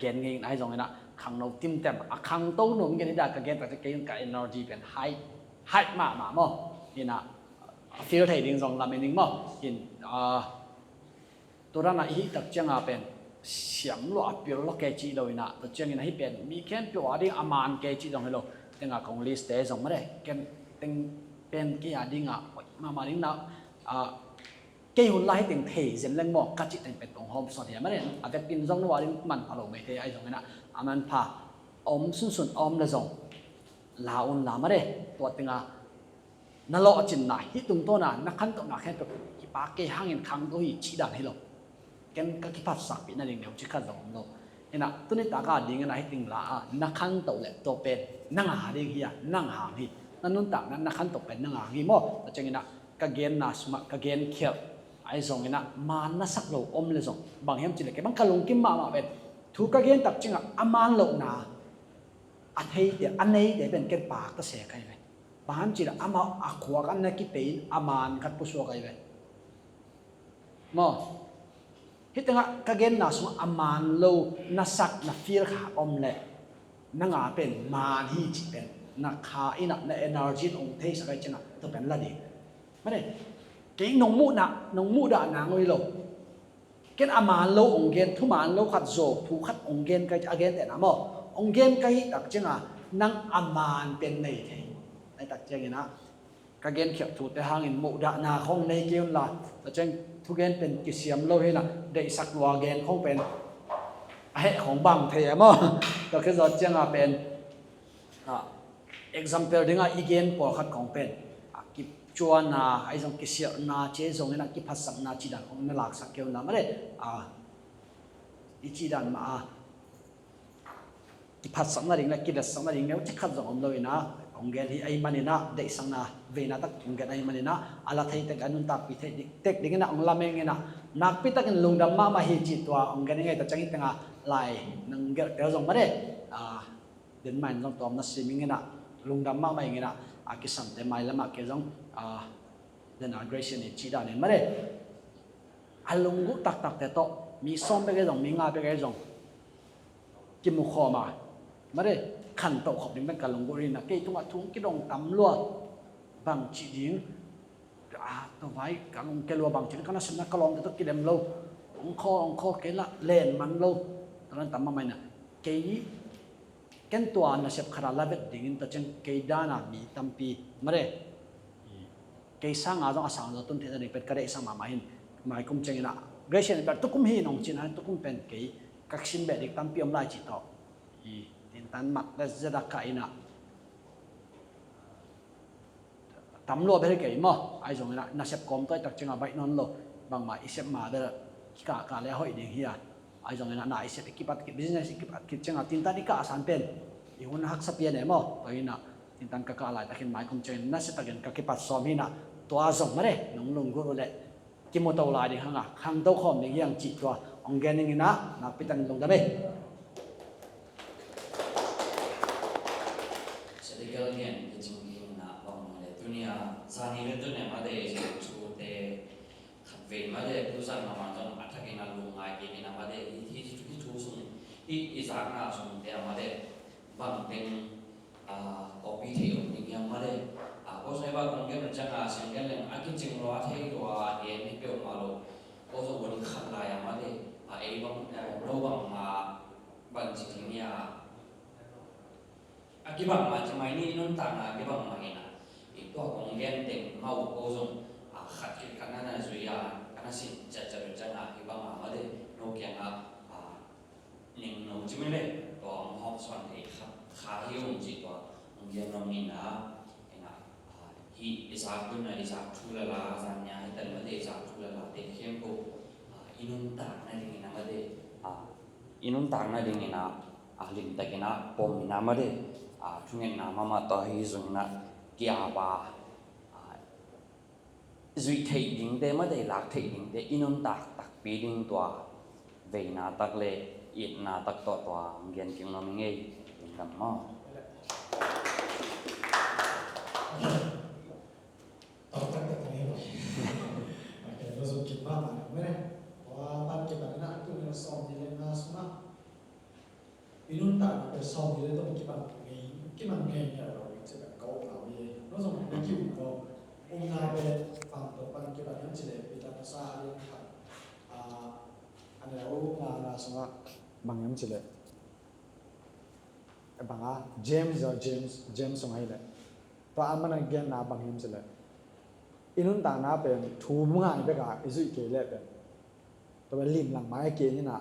gen ngin ai zong ina khang no tim tem a khang to nom gen da ka gen ta ke ka energy pen high ma mo ina feel thei ding zong lam ning mo inตัวนั้นไอ้ตักจังอาเป็นเสียมล้อเปลี่ยนล้อแกจีเลยนะตัวจังนี่ให้เป็นมีแค่เปลี่ยนว่าดิ้งอามานแกจีตรงนี้เลยตั้งแต่ของลิสต์เตส่งมาได้แค่ตั้งเป็นกี่อาดิ้งอ่ะมาดิ้งนะกี่หุ่นไล่ตั้งเทเส้นเล่งหมอกกัดจิตตั้งเป็นตรงหอมสดเดียมาได้อาจจะกินส่งนี่ว่าดิ้งมันพะโล้ไม่เทไอ้ส่งนี่นะอามันพาอมสุนอมเลยส่งลาอุ่นลามาได้ตัวตั้งนั่นล้อจินไหนที่ตรงตัวน่ะนักขันตัวนักแค่ตัวปากเกหังเงินขังตัวที่ชีดานให้เรากันก็คิดภาษาปีนั่นเองเดี๋ยวจะขัดสมเราเห็นนะตัวนี้ตากาดีกันให้ติงละนักขันตัวเล็กตัวเป็นนั่งหาดีเฮียนั่งหางฮีนั่นนุ่นตากนั้นนักขันตัวเป็นนั่งหางฮีมั่วแต่จังเห็นนะกะเกณฑ์น่ะสมัครกะเกณฑ์เขียวไอ้ส่งเห็นนะมันน่ะสักโลอมเลยส่งบางเห็นจิตเลยแกบางกะลงกิมมาเป็นถูกกะเกณฑ์ตักจังอ่ะอามันโลนาอันให้เดี๋ยวอันนี้เดี๋ยวเป็นเกณฑ์ปากก็เสียใครไปบางจิตอามาอักขวากันนักกิเป็นอามันกัดผู้ชัวใครไปมอฮิตงะกะเกนน่ะสมอามานโลนัสักนัฟีร์ขาอมเล่นังอาเป็นมานฮีจิเป็นนักขาอินะใน energy องเทสอะไรจังอ่ะตัวเป็นละดีไม่ได้เก่งนงมูดะนางเลยโลเกนอามานโลองเกนทุมานโลขัดโจผู้ขัดองเกนก็จะเกนแต่นะมอองเกนก็ฮิตักจังอ่ะนังอามานเป็นในเทในตักจังนะกะเกนเขียวถูกแต่หางอินมูดะนาของในเกนละแต่จังทุกเกนเป็นกิเสียมโลให้นะได้สักว่าเกนของเป็นไอ้ของบางเทียมก็คือเราจังเป็น example ดึงอีเกนปอขัดของเป็นกิจวนนาไอ้ตรงกิเสียนาเจสงนะกิพัสสักนาจีดันของนลักสักเกี่ยวนะไม่ได้อีจีดันมากิพัสสักนาดิ่งนะกิดัสสักนาดิ่งเนี่ยจะขัดสองเลยนะองเกนที่ไอ้มันนี่นะได้สังนาเวนัตักองเกนไอ้มันนี่นะอาไทยแต่กันนุ่นตาพิเทเทคดิ้งนะองลาเมงนะนักพิทักษ์ลุงดำมาฮิจิตว่าองเกนยังไงแต่จังหิตงาลายนังเกลเดี๋ยวส่งมาได้เดินมาต้องตอมนัสซิมิงนะลุงดำมาอย่างงี้นะกิสันแต่ไม่ละมาเกี่ยวกับเดินอาเกรชันนี่จีดานี่มาได้ลุงกุตักแต่โตมีซ้อมไปกี่ส่งมีงาไปกี่ส่งกิมุขอมาได้ขันโตขอบดิ้งเป็นการลงบุรีนะเกี่ยทุ่งทุ่งกิดงตำลวดบางจีดิ้งตัวไว้การลงเกลัวบางจีดิ้งก็น่าสนกลองแต่ตัวกิเลมโลองคอเกละเล่นมันโลตอนนั้นตำมาไม่นะเกี่ยเกันตัวน่ะเสพขราลาเวดดิ้งตัวจังเกี่ยด้านะมีตั้มปีมาได้เกี่ยสังอาจจะอาศัยตัวตุนเทนนี่เป็นกระเดสังมาหินหมายคุมจังนะเกรชันเป็นตุกุมหินองจีนตุกุมเป็นเกี่ยกักสินเบดิกตั้มปีอมไลจิตต่อตันมักและจะดักไก่น่ะตำรวจไปที่เกี่ยมั้งไอ้ส่งนี่นะนักเสพกอมตัวตักจังอ่ะใบนนโลบางมาอิเสพมาเด้อกะเลยห้อยดิ่งเฮียไอ้ส่งนี่นะน่ะอิเสพกิบัตกิบิสเนสกิบัตกิจังอ่ะตินตันนี่กะสันเป็นอีหุ่นหักสเปียเนี่ยมั้งตัวนี้นะตินตันกะอะไรตะกินหมายคงจังนักเสพตะกินกะกิบัตซ้อมนี่นะตัวส่งมาเลยน้องลุงกูรู้เลยกิโมโตลายดิ่งห่างอ่ะห่างโตคอมดิ่งยังจีตัวองเกนนี่นะนักพิจารณาลงได้ไหมAgain, it's in dunia zahir itu nih ada itu teh kafe ada pusat nama macam ada kena lungai kena ada itu sung isakna sung teh ada banteng kopi teh yang ada kalau saya bawa mungkin rencana sehingga yang akhir jenglo ada itu dia ni pun malu kalau bukan nakibang ma chamai ni nun ta na kibang ma ina ito kong gen teng mau ko zong khat ki kana na zuya kana sin cha cha cha na kibang ma de no kya nga ning no chimile to ang hok swan he kha hi um ji to ang gen no ni na ina hi isa kun na isa thula la zanya hi tan ma de isa thula la te khem ko inun ta na ding na ma de inun ta na ding na lim ta kina pom na ma de thungen na mama to hi zung na kya ba zui thei ding de ma de lak thei ding de inun tak tak pi ding to ve na tak le it na tak to to ngen king no nge in dam mo tao tak tak ni ba oke rozum kita mana mere wah pan kita nak tu ni som di le na suna inun ta pe som di le to kita ngi kita ngi ya ro che ba ko na mi rozum ni ki ko na pe pam to pan kita ni che le kita sa le kha ana o na suna bang yam che le bang James song hai le to amana gen na bang yam che le inun ta na pe thu munga be ka isu ke le pe to be lim lang mai ke ni na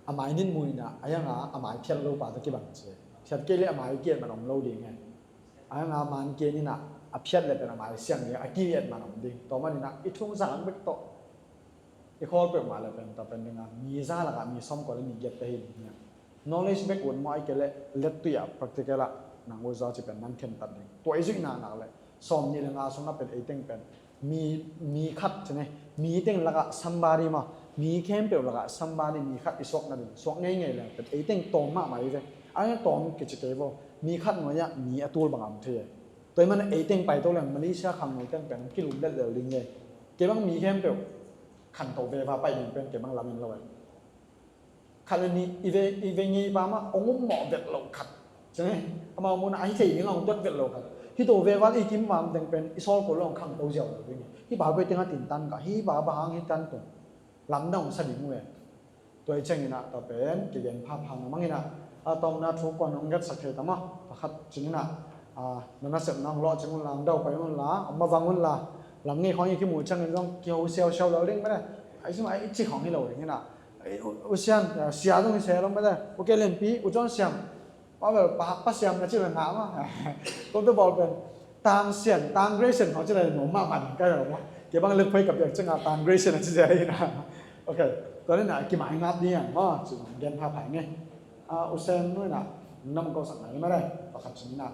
amai nin mui na ayanga amai thial lo pa ta ki bang che thiat ke le amai ke man om lo ding ngai ayanga man ke ni na a phiat le pe na mai siang ni a ki yet man om ding to man ni na I thung sang be to I khol pe ma le pen ta pen nga mi za la ka mi som ko le ni get pe hi ni knowledge back won mai ke le let tu ya practical la nang wo za chi pen nan khem tat ding to isu na na le som ni le nga som na pen 8 penมีคัดใช่ไหมมีเต็งละกะซัมบารีมามีแคมเปลละกะซัมบารีมีคัดอิสอกนั่นสอกง่ายๆเลยแต่ไอ้เต็งตอมมาไหมเลยอันนี้ตอมกิจเกย์บ่มีคัดหน่อยเนี่ยมีอตูลบางอันเทียตัวมันไอ้เต็งไปตัวแหลมมาเลเซียคำหน่อยเต็งเป็นกิโลเมตรเดียวลิงเลยเก็บบางมีแคมเปลขันโตเวพาไปเป็นเก็บบางลำมันเลยขันนี้อีเวงี้ปามาองค์หมอเด็ดเราขัดใช่ไหมเอามาโมนาไอ้ที่ยังเอาตัวเด็ดเราขัดที่ตัวเววันอีกิมวามเต็งเป็นอิสอลก็ลองขังตัวเจ้าเลยที่บ่าวไปเต็งตินตันกับที่บ่าวบางที่ตันตัวลำน้องสลิมเวตัวเจ้านี่นะตัวเป็นเกี่ยนภาพพังมั่งนี่นะตอนนั้นทุกคนน้องยัดสักเท่ามั้งขัดจริงนะนั่นน่ะเสร็จน้องรอจังหวะเดาไปมันละมาฟังมันละหลังนี้เขาอย่างที่หมู่ช่างต้องเกี่ยวเซลเราเล่นไม่ได้ไอ้สมัยจิของที่เราอย่างนี้นะอุเซียนเสียต้องเสียลงไม่ได้โอเคเล่นปีอุจจาระเสียมว่าแบบปัสเสียมนะชื่อเป็นหามาต้นตัวบอลเป็นต่างเสียนต่างเกรชั่นเขาจะได้หนูมากมันก็อย่างว่าเกี่ยวกับเรื่องไฟกับอย่างจังหวะต่างเกรชั่นนะที่จะได้นะโอเคตอนนี้นะกี่หมายงับเนี่ยว่าจุดเด่นภาพไหนไงอุเซียนด้วยนะน้ำก็สั่งไหนไม่ได้ประคับชนิดนะ